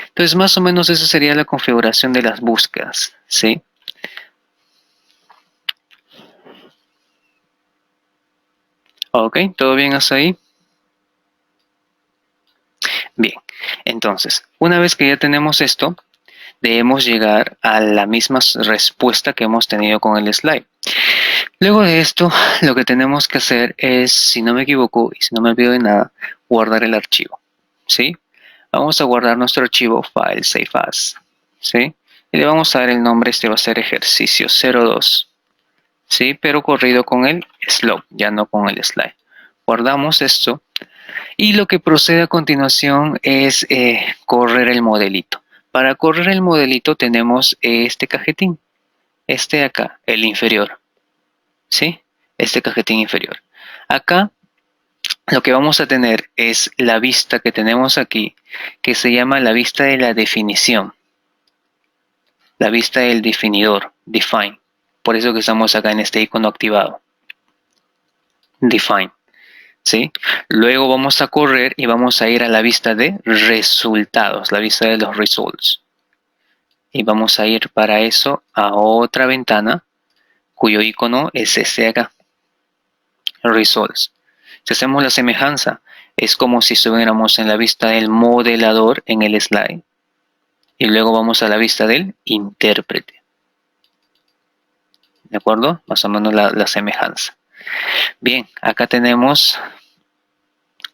Entonces, más o menos esa sería la configuración de las búsquedas, ¿sí? Ok, ¿todo bien hasta ahí? Bien, entonces, una vez que ya tenemos esto, debemos llegar a la misma respuesta que hemos tenido con el slide. Luego de esto, lo que tenemos que hacer es, si no me equivoco y si no me olvido de nada, guardar el archivo, ¿sí? Vamos a guardar nuestro archivo file save as, ¿sí? Y le vamos a dar el nombre, este va a ser ejercicio 02, ¿sí? Pero corrido con el slope, ya no con el slide. Guardamos esto y lo que procede a continuación es correr el modelito. Para correr el modelito tenemos este cajetín, este de acá, el inferior, ¿sí? Este cajetín inferior. Acá lo que vamos a tener es la vista que tenemos aquí, que se llama la vista de la definición. La vista del definidor, define. Por eso que estamos acá en este icono activado. Define. ¿Sí? Luego vamos a correr y vamos a ir a la vista de resultados, la vista de los results. Y vamos a ir para eso a otra ventana cuyo icono es este de acá, results. Si hacemos la semejanza, es como si estuviéramos en la vista del modelador en el slide. Y luego vamos a la vista del intérprete. ¿De acuerdo? Más o menos la semejanza. Bien, acá tenemos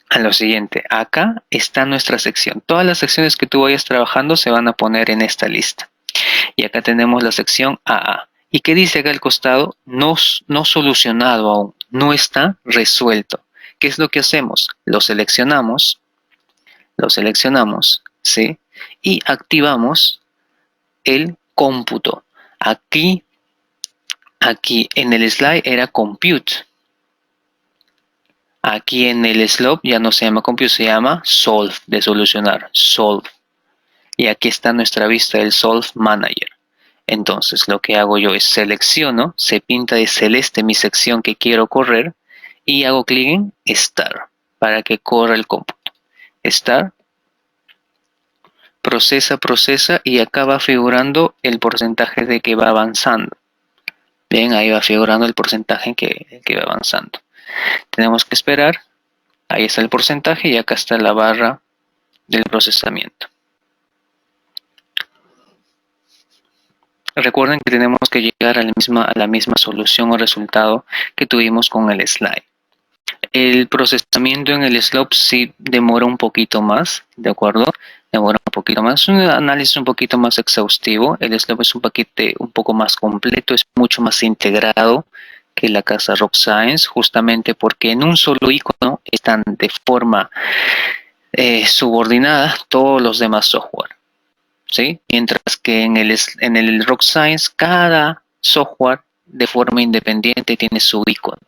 a lo siguiente. Acá está nuestra sección. Todas las secciones que tú vayas trabajando se van a poner en esta lista. Y acá tenemos la sección AA. ¿Y qué dice acá al costado? No solucionado aún. No está resuelto. ¿Qué es lo que hacemos? Lo seleccionamos, ¿sí? Y activamos el cómputo. Aquí en el slide era compute. Aquí en el slope ya no se llama compute, se llama solve, de solucionar, solve. Y aquí está nuestra vista del solve manager. Entonces lo que hago yo es selecciono, se pinta de celeste mi sección que quiero correr y hago clic en Start para que corra el cómputo. Start, procesa y acá va figurando el porcentaje de que va avanzando. Bien, ahí va figurando el porcentaje que va avanzando. Tenemos que esperar, ahí está el porcentaje y acá está la barra del procesamiento. Recuerden que tenemos que llegar a la misma solución o resultado que tuvimos con el slide. El procesamiento en el slope sí demora un poquito más, ¿de acuerdo? Demora un poquito más, es un análisis un poquito más exhaustivo. El slope es un paquete un poco más completo, es mucho más integrado que la casa Rock Science, justamente porque en un solo icono están de forma subordinada todos los demás software, ¿sí? Mientras que en el Rock Science cada software de forma independiente tiene su icono.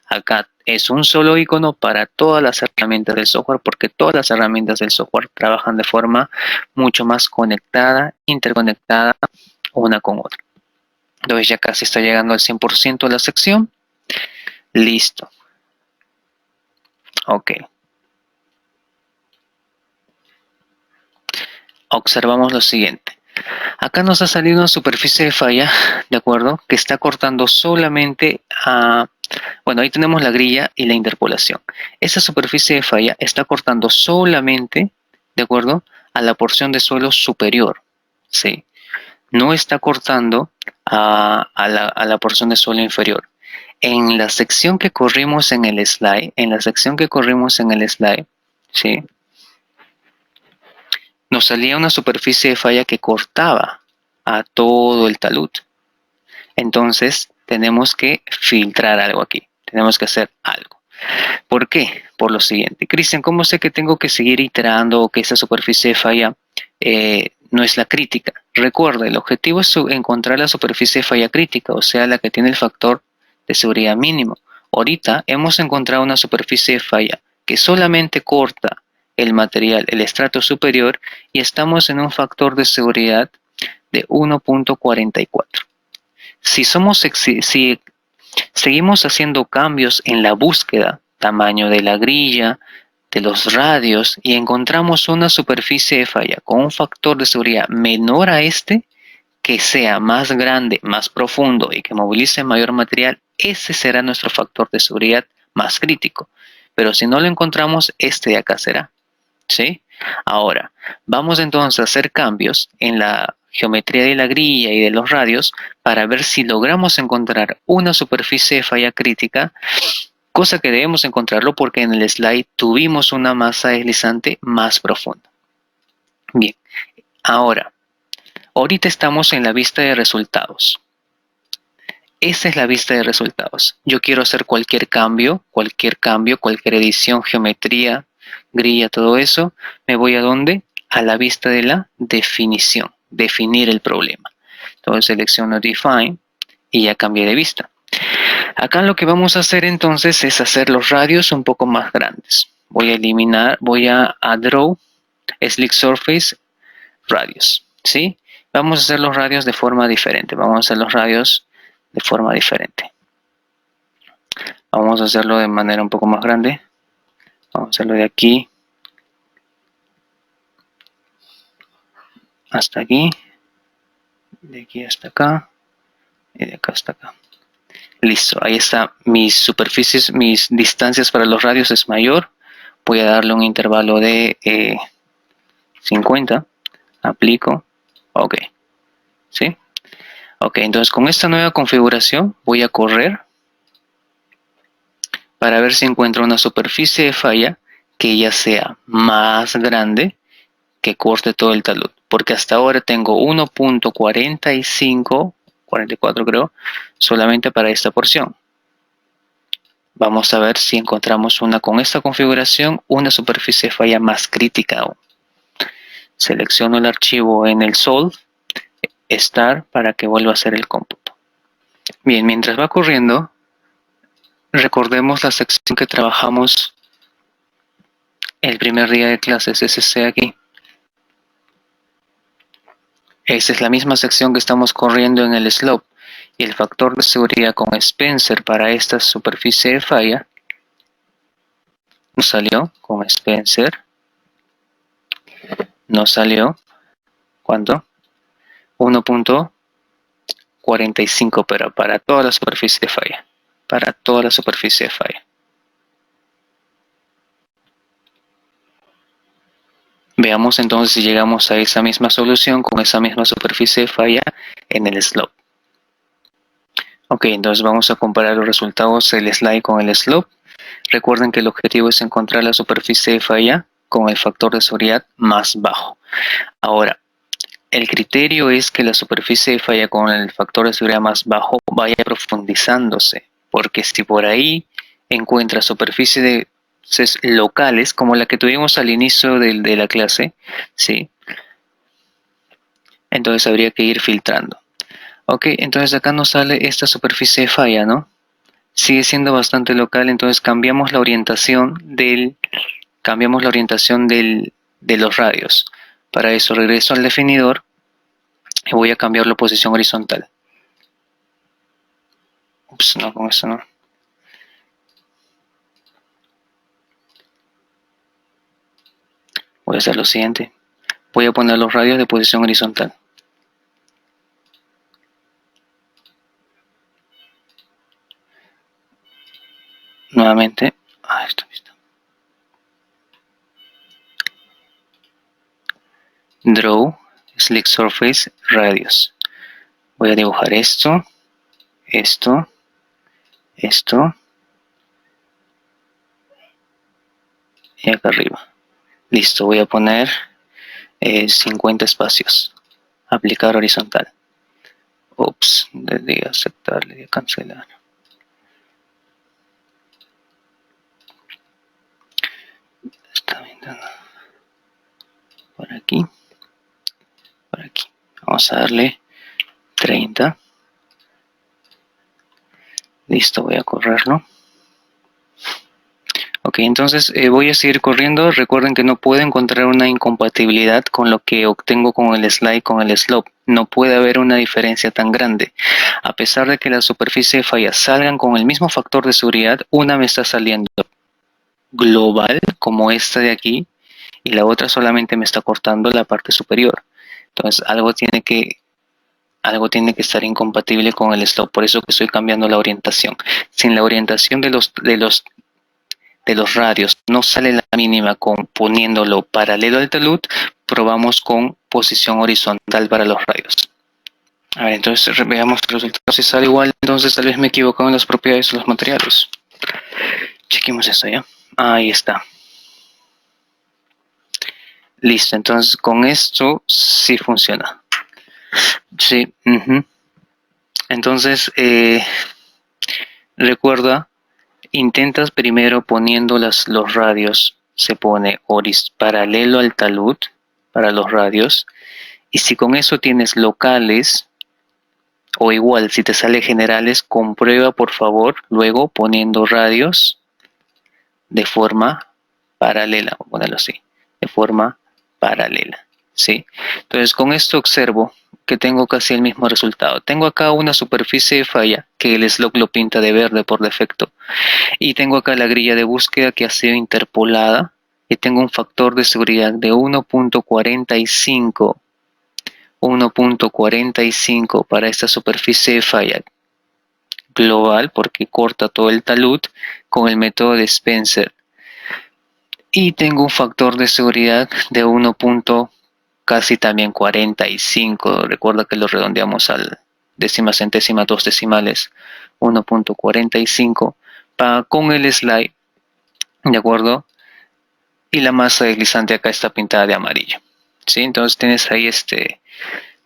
Acá es un solo icono para todas las herramientas del software porque todas las herramientas del software trabajan de forma mucho más conectada, interconectada una con otra. Entonces ya casi está llegando al 100% de la sección. Listo. Ok. Observamos lo siguiente. Acá nos ha salido una superficie de falla, ¿de acuerdo? Que está cortando solamente a... Bueno, ahí tenemos la grilla y la interpolación. Esa superficie de falla está cortando solamente, ¿de acuerdo?, a la porción de suelo superior, ¿sí? No está cortando a la porción de suelo inferior. En la sección que corrimos en el slide, ¿sí?, nos salía una superficie de falla que cortaba a todo el talud. Entonces, tenemos que filtrar algo aquí. Tenemos que hacer algo. ¿Por qué? Por lo siguiente. Cristian, ¿cómo sé que tengo que seguir iterando o que esa superficie de falla no es la crítica? Recuerda, el objetivo es encontrar la superficie de falla crítica, o sea, la que tiene el factor de seguridad mínimo. Ahorita hemos encontrado una superficie de falla que solamente corta el material, el estrato superior, y estamos en un factor de seguridad de 1.44. Si seguimos haciendo cambios en la búsqueda, tamaño de la grilla, de los radios, y encontramos una superficie de falla con un factor de seguridad menor a este, que sea más grande, más profundo y que movilice mayor material, ese será nuestro factor de seguridad más crítico. Pero si no lo encontramos, este de acá será, ¿sí? Ahora, vamos entonces a hacer cambios en la geometría de la grilla y de los radios para ver si logramos encontrar una superficie de falla crítica, cosa que debemos encontrarlo porque en el slide tuvimos una masa deslizante más profunda. Bien, ahorita estamos en la vista de resultados. Esa es la vista de resultados. Yo quiero hacer cualquier cambio, cualquier edición, geometría, grilla, todo eso. ¿Me voy a dónde? A la vista de la definición, definir el problema. Entonces selecciono Define y ya cambié de vista. Acá lo que vamos a hacer entonces es hacer los radios un poco más grandes. Voy a eliminar, voy a Draw, Slick Surface, Radios, ¿sí? Vamos a hacer los radios de forma diferente. Vamos a hacer los radios de forma diferente. Vamos a hacerlo de manera un poco más grande. Vamos a hacerlo de aquí hasta aquí, de aquí hasta acá y de acá hasta acá. Listo, ahí está. Mis superficies, mis distancias para los radios es mayor. Voy a darle un intervalo de 50. Aplico. Ok. ¿Sí? Ok, entonces con esta nueva configuración voy a correr para ver si encuentro una superficie de falla que ya sea más grande, que corte todo el talud. Porque hasta ahora tengo 1.45, 44 creo, solamente para esta porción. Vamos a ver si encontramos una con esta configuración, una superficie de falla más crítica aún. Selecciono el archivo en el Solve, Start, para que vuelva a hacer el cómputo. Bien, mientras va corriendo, Recordemos la sección que trabajamos el primer día de clases, es este de aquí. Esa es la misma sección que estamos corriendo en el slope. Y el factor de seguridad con Spencer para esta superficie de falla nos salió con Spencer. Nos salió, ¿cuánto? 1.45, pero para toda la superficie de falla. Para toda la superficie de falla. Veamos entonces si llegamos a esa misma solución con esa misma superficie de falla en el slope. Ok, entonces vamos a comparar los resultados del slide con el slope. Recuerden que el objetivo es encontrar la superficie de falla con el factor de seguridad más bajo. Ahora, el criterio es que la superficie de falla con el factor de seguridad más bajo vaya profundizándose, porque si por ahí encuentra superficies locales, como la que tuvimos al inicio de la clase, ¿sí? Entonces habría que ir filtrando. Ok, entonces acá nos sale esta superficie de falla, ¿no? Sigue siendo bastante local, entonces cambiamos la orientación de los radios. Para eso regreso al definidor y voy a cambiar la posición horizontal. Ups, no, con eso no. Voy a hacer lo siguiente. Voy a poner los radios de posición horizontal. Nuevamente. Esto. Draw, Slick Surface, Radius. Voy a dibujar esto, esto, esto y acá arriba. Listo, voy a poner 50 espacios. Aplicar horizontal. Ups, le di a aceptar, le di a cancelar. Está viendo. Por aquí. Por aquí. Vamos a darle 30. Listo, voy a correrlo. Ok, entonces voy a seguir corriendo. Recuerden que no puedo encontrar una incompatibilidad con lo que obtengo con el slide, con el slope. No puede haber una diferencia tan grande. A pesar de que la superficie de falla salgan con el mismo factor de seguridad, una me está saliendo global, como esta de aquí, y la otra solamente me está cortando la parte superior. Entonces algo tiene que estar incompatible con el slope. Por eso que estoy cambiando la orientación. Sin la orientación de los radios no sale la mínima poniéndolo paralelo al talud, probamos con posición horizontal para los radios. A ver, entonces veamos el resultado. Si sale igual, entonces tal vez me equivoco en las propiedades de los materiales. Chequemos esto ya. Ahí está. Listo, entonces con esto sí funciona. Sí. Entonces, recuerda, intentas primero poniendo los radios, se pone paralelo al talud para los radios, y si con eso tienes locales, o igual si te sale generales, comprueba por favor luego poniendo radios de forma paralela, vamos a ponerlo así, de forma paralela, ¿sí? Entonces con esto observo que tengo casi el mismo resultado. Tengo acá una superficie de falla que el slope lo pinta de verde por defecto. Y tengo acá la grilla de búsqueda que ha sido interpolada. Y tengo un factor de seguridad de 1.45. 1.45 para esta superficie de falla global porque corta todo el talud con el método de Spencer. Y tengo un factor de seguridad de 1. Casi también 45. Recuerda que lo redondeamos al décima centésima, 2 decimales. 1.45 con el slide, ¿de acuerdo? Y la masa deslizante acá está pintada de amarillo, ¿sí? Entonces tienes ahí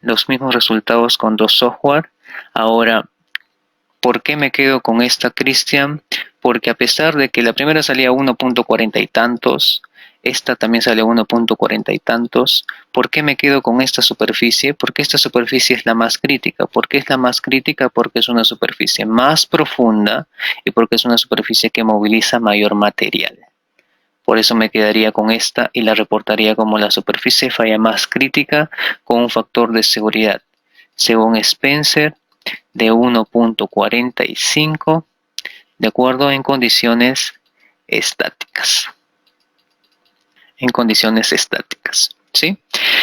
los mismos resultados con dos software. Ahora, ¿por qué me quedo con esta, Cristian? Porque a pesar de que la primera salía 1.40 y tantos, esta también sale 1.40 y tantos. ¿Por qué me quedo con esta superficie? Porque esta superficie es la más crítica. ¿Por qué es la más crítica? Porque es una superficie más profunda y porque es una superficie que moviliza mayor material. Por eso me quedaría con esta y la reportaría como la superficie de falla más crítica con un factor de seguridad, según Spencer, de 1.45, de acuerdo en condiciones estáticas. En condiciones estáticas, ¿sí?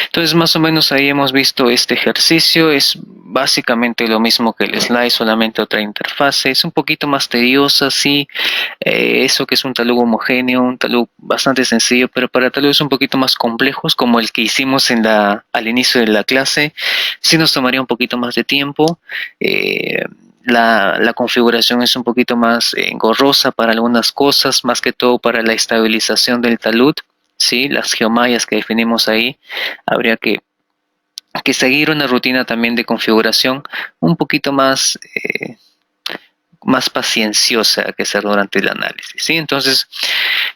Entonces, más o menos ahí hemos visto este ejercicio. Es básicamente lo mismo que el slide, solamente otra interfase. Es un poquito más tediosa, sí. Eso que es un talud homogéneo, un talud bastante sencillo, pero para taludes un poquito más complejos, como el que hicimos al inicio de la clase, sí nos tomaría un poquito más de tiempo. La configuración es un poquito más engorrosa para algunas cosas, más que todo para la estabilización del talud. Sí, las geomallas que definimos ahí, habría que seguir una rutina también de configuración un poquito más pacienciosa que hacer durante el análisis, ¿sí? Entonces,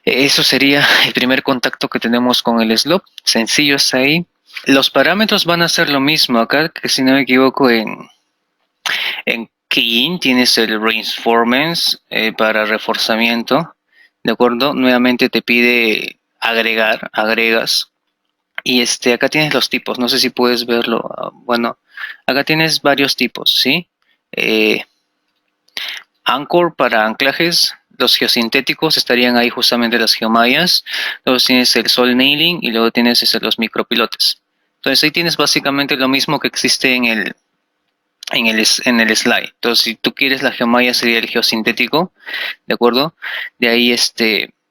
eso sería el primer contacto que tenemos con el slope. Sencillo hasta ahí. Los parámetros van a ser lo mismo acá, que si no me equivoco en Keying tienes el reinforcements para reforzamiento, ¿de acuerdo? Nuevamente te pide agregas. Y acá tienes los tipos, no sé si puedes verlo. Bueno, acá tienes varios tipos, ¿sí? Anchor para anclajes, los geosintéticos estarían ahí justamente las geomallas. Luego tienes el sol nailing y luego tienes los micropilotes. Entonces ahí tienes básicamente lo mismo que existe en el slide. Entonces si tú quieres la geomalla sería el geosintético, ¿de acuerdo? De ahí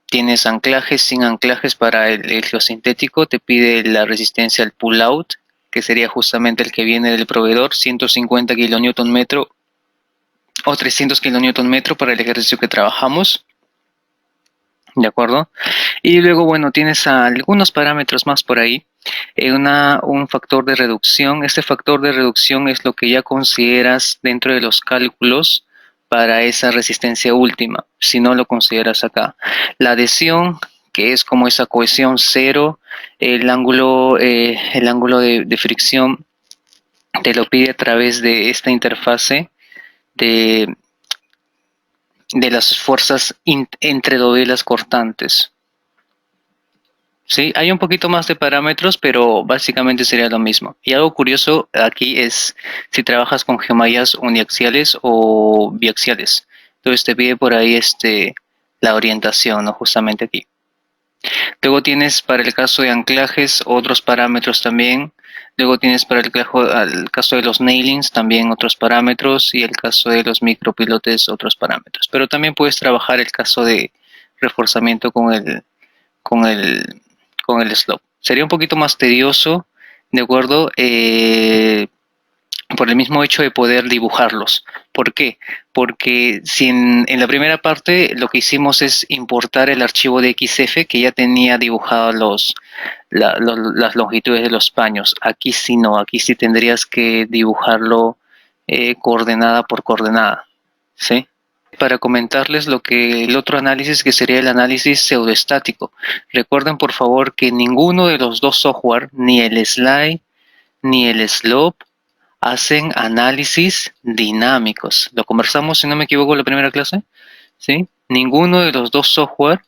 tienes anclajes, sin anclajes para el geosintético, te pide la resistencia al pull out, que sería justamente el que viene del proveedor, 150 kN o 300 kN para el ejercicio que trabajamos, ¿de acuerdo? Y luego, bueno, tienes algunos parámetros más por ahí. Un factor de reducción. Este factor de reducción es lo que ya consideras dentro de los cálculos para esa resistencia última, si no lo consideras acá. La adhesión, que es como esa cohesión cero, el ángulo de fricción te lo pide a través de esta interfase de, de las fuerzas entre dovelas cortantes. Sí, hay un poquito más de parámetros, pero básicamente sería lo mismo. Y algo curioso aquí es si trabajas con geomallas uniaxiales o biaxiales. Entonces te pide por ahí la orientación, ¿no? Justamente aquí. Luego tienes para el caso de anclajes otros parámetros también. Luego tienes para el caso de los nailings también otros parámetros y el caso de los micropilotes otros parámetros. Pero también puedes trabajar el caso de reforzamiento con el, con el slope. Sería un poquito más tedioso, ¿de acuerdo? Por el mismo hecho de poder dibujarlos. ¿Por qué? Porque si en la primera parte lo que hicimos es importar el archivo de XF que ya tenía dibujado las longitudes de los paños. Aquí sí no, aquí sí tendrías que dibujarlo coordenada por coordenada, ¿sí? Para comentarles lo que el otro análisis, que sería el análisis pseudoestático. Recuerden por favor que ninguno de los dos software, ni el slide ni el slope, hacen análisis dinámicos. Lo conversamos, si no me equivoco, en la primera clase, ¿sí? Ninguno de los dos software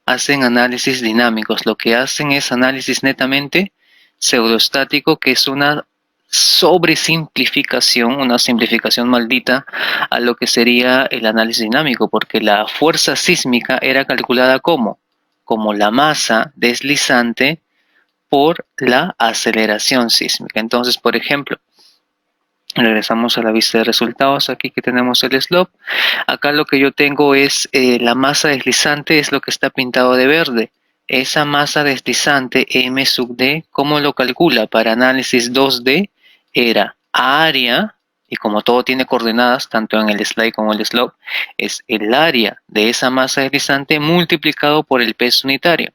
hacen análisis dinámicos. Lo que hacen es análisis netamente pseudoestático, que es una sobresimplificación, una simplificación maldita a lo que sería el análisis dinámico, porque la fuerza sísmica era calculada como la masa deslizante por la aceleración sísmica. Entonces, por ejemplo, regresamos a la vista de resultados, aquí que tenemos el slope. Acá lo que yo tengo es la masa deslizante, es lo que está pintado de verde. Esa masa deslizante M sub D, ¿cómo lo calcula? Para análisis 2D era área, y como todo tiene coordenadas, tanto en el slide como en el slope, es el área de esa masa deslizante multiplicado por el peso unitario.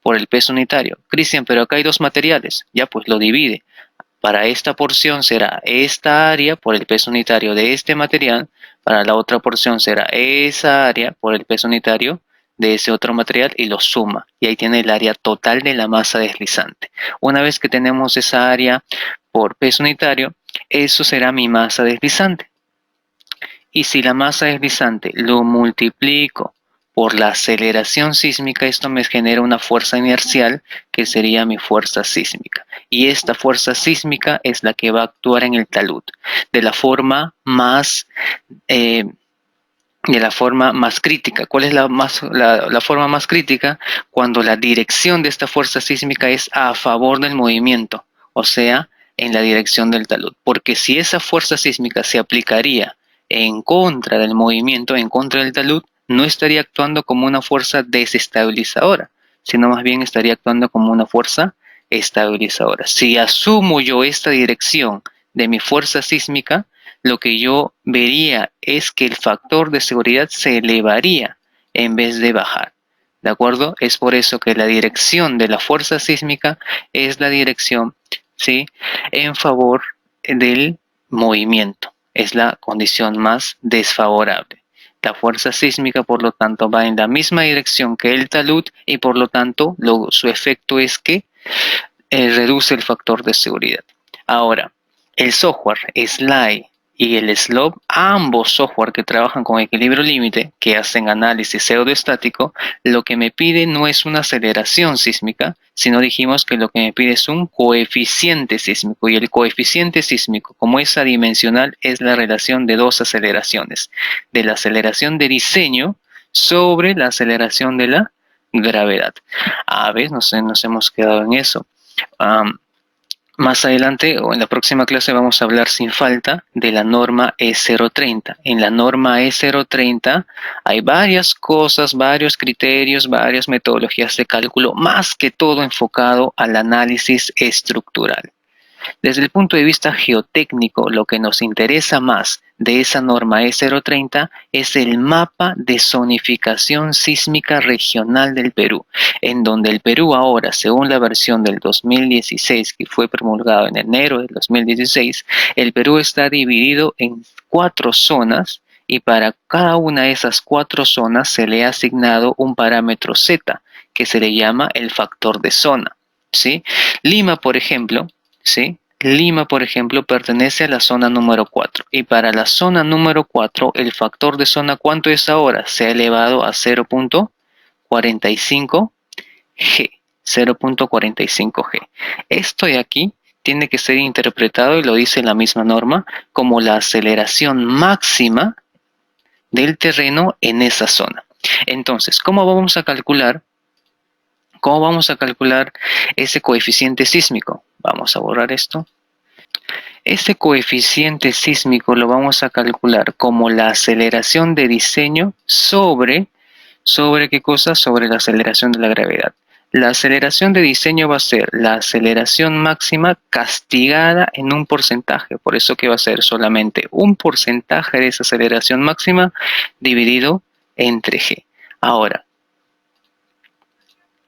Por el peso unitario. Cristian, pero acá hay dos materiales. Ya, pues lo divide. Para esta porción será esta área por el peso unitario de este material. Para la otra porción será esa área por el peso unitario de ese otro material y lo suma. Y ahí tiene el área total de la masa deslizante. Una vez que tenemos esa área por peso unitario, eso será mi masa deslizante. Y si la masa deslizante lo multiplico por la aceleración sísmica, esto me genera una fuerza inercial que sería mi fuerza sísmica. Y esta fuerza sísmica es la que va a actuar en el talud de la forma más crítica. ¿Cuál es la forma más crítica? Cuando la dirección de esta fuerza sísmica es a favor del movimiento, o sea, en la dirección del talud. Porque si esa fuerza sísmica se aplicaría en contra del movimiento, en contra del talud, no estaría actuando como una fuerza desestabilizadora, sino más bien estaría actuando como una fuerza estabilizadora. Si asumo yo esta dirección de mi fuerza sísmica, lo que yo vería es que el factor de seguridad se elevaría en vez de bajar. ¿De acuerdo? Es por eso que la dirección de la fuerza sísmica es la dirección, ¿sí?, en favor del movimiento. Es la condición más desfavorable. La fuerza sísmica, por lo tanto, va en la misma dirección que el talud y por lo tanto su efecto es que reduce el factor de seguridad. Ahora, el software SLY y el SLOP, ambos software que trabajan con equilibrio límite, que hacen análisis pseudoestático, lo que me pide no es una aceleración sísmica, sino dijimos que lo que me pide es un coeficiente sísmico. Y el coeficiente sísmico, como es adimensional, es la relación de dos aceleraciones, de la aceleración de diseño sobre la aceleración de la gravedad. A ver, nos hemos quedado en eso. Más adelante o en la próxima clase vamos a hablar sin falta de la norma E030. En la norma E030 hay varias cosas, varios criterios, varias metodologías de cálculo, más que todo enfocado al análisis estructural. Desde el punto de vista geotécnico, lo que nos interesa más de esa norma E030 es el mapa de zonificación sísmica regional del Perú, en donde el Perú ahora, según la versión del 2016 que fue promulgado en enero del 2016, el Perú está dividido en 4 zonas y para cada una de esas 4 zonas se le ha asignado un parámetro Z, que se le llama el factor de zona, ¿sí? Lima, por ejemplo, ¿sí? Lima, por ejemplo, pertenece a la zona número 4 y para la zona número 4 el factor de zona, ¿cuánto es ahora? Se ha elevado a 0.45 G, 0.45 G. Esto de aquí tiene que ser interpretado, y lo dice la misma norma, como la aceleración máxima del terreno en esa zona. Entonces, ¿cómo vamos a calcular ese coeficiente sísmico? Vamos a borrar esto. Este coeficiente sísmico lo vamos a calcular como la aceleración de diseño ¿sobre qué cosa? Sobre la aceleración de la gravedad. La aceleración de diseño va a ser la aceleración máxima castigada en un porcentaje. Por eso que va a ser solamente un porcentaje de esa aceleración máxima dividido entre G. Ahora,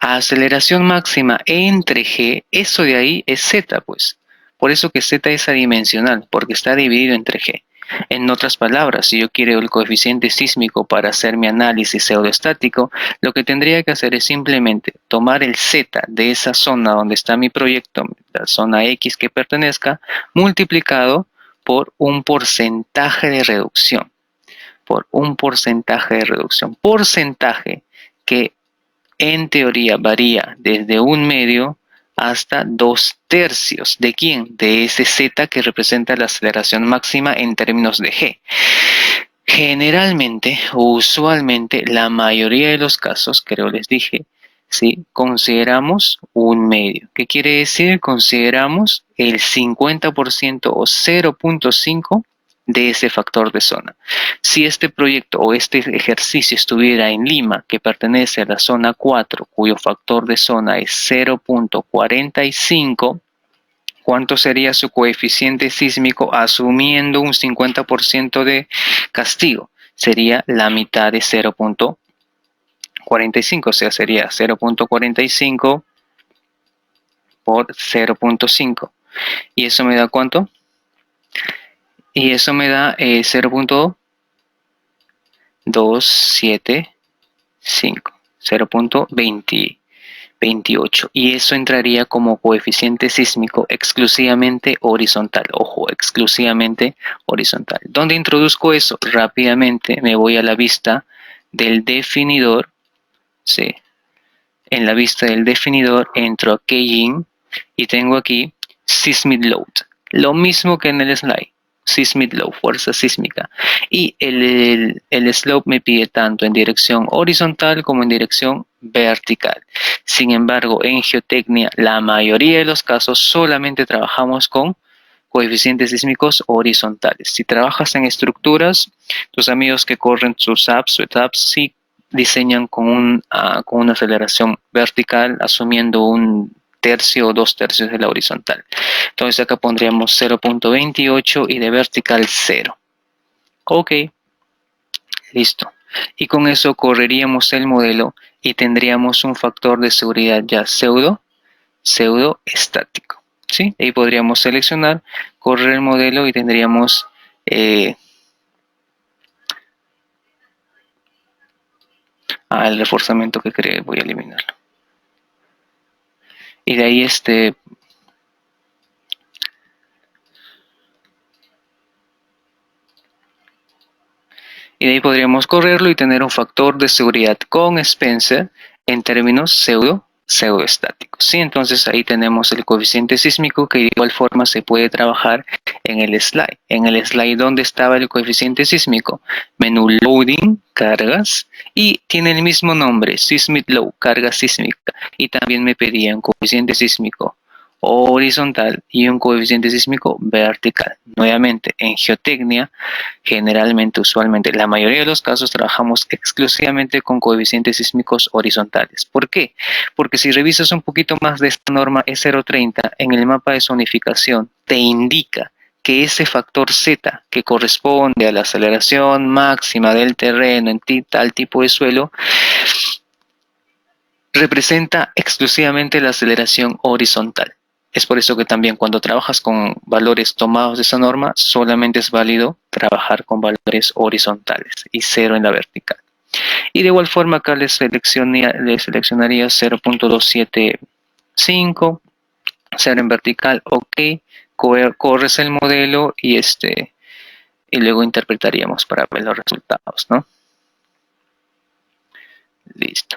aceleración máxima entre G, eso de ahí es Z, pues. Por eso que Z es adimensional, porque está dividido entre G. En otras palabras, si yo quiero el coeficiente sísmico para hacer mi análisis pseudoestático, lo que tendría que hacer es simplemente tomar el Z de esa zona donde está mi proyecto, la zona X que pertenezca, multiplicado por un porcentaje de reducción. Porcentaje que en teoría varía desde 1/2 hasta 2/3. ¿De quién? De ese Z que representa la aceleración máxima en términos de G. Generalmente, usualmente, la mayoría de los casos, creo les dije, ¿sí?, consideramos 1/2. ¿Qué quiere decir? Consideramos el 50% o 0.5 de ese factor de zona. Si este proyecto o este ejercicio estuviera en Lima, que pertenece a la zona 4, cuyo factor de zona es 0.45, ¿cuánto sería su coeficiente sísmico asumiendo un 50% de castigo? Sería la mitad de 0.45, o sea, sería 0.45 por 0.5. ¿Y eso me da cuánto? Y eso me da 0.275. 0.28, y eso entraría como coeficiente sísmico exclusivamente horizontal. Ojo, exclusivamente horizontal. ¿Dónde introduzco eso? Rápidamente me voy a la vista del definidor. ¿Sí? En la vista del definidor entro a Keijing y tengo aquí Seismic Load. Lo mismo que en el slide. Seismic Load, fuerza sísmica. Y el slope me pide tanto en dirección horizontal como en dirección vertical. Sin embargo, en geotecnia, la mayoría de los casos solamente trabajamos con coeficientes sísmicos horizontales. Si trabajas en estructuras, tus amigos que corren sus apps o etaps sí diseñan con una aceleración vertical, asumiendo un tercio o 2/3 de la horizontal. Entonces acá pondríamos 0.28 y de vertical 0. Ok, listo. Y con eso correríamos el modelo y tendríamos un factor de seguridad ya pseudo estático. ¿Sí? Ahí podríamos seleccionar, correr el modelo y tendríamos el reforzamiento que creé. Voy a eliminarlo. Y de ahí podríamos correrlo y tener un factor de seguridad con Spencer en términos pseudoestáticos. ¿Sí? Entonces ahí tenemos el coeficiente sísmico, que de igual forma se puede trabajar en el slide. En el slide donde estaba el coeficiente sísmico, menú loading, cargas, y tiene el mismo nombre, Seismic Load, carga sísmica, y también me pedía un coeficiente sísmico horizontal y un coeficiente sísmico vertical. Nuevamente, en geotecnia, generalmente, usualmente, la mayoría de los casos trabajamos exclusivamente con coeficientes sísmicos horizontales. ¿Por qué? Porque si revisas un poquito más de esta norma E030, en el mapa de zonificación te indica que ese factor Z, que corresponde a la aceleración máxima del terreno en tal tipo de suelo, representa exclusivamente la aceleración horizontal. Es por eso que también cuando trabajas con valores tomados de esa norma, solamente es válido trabajar con valores horizontales y 0 en la vertical. Y de igual forma acá le seleccionaría 0.275, 0 en vertical, ok, corres el modelo y luego interpretaríamos para ver los resultados, ¿no? Listo.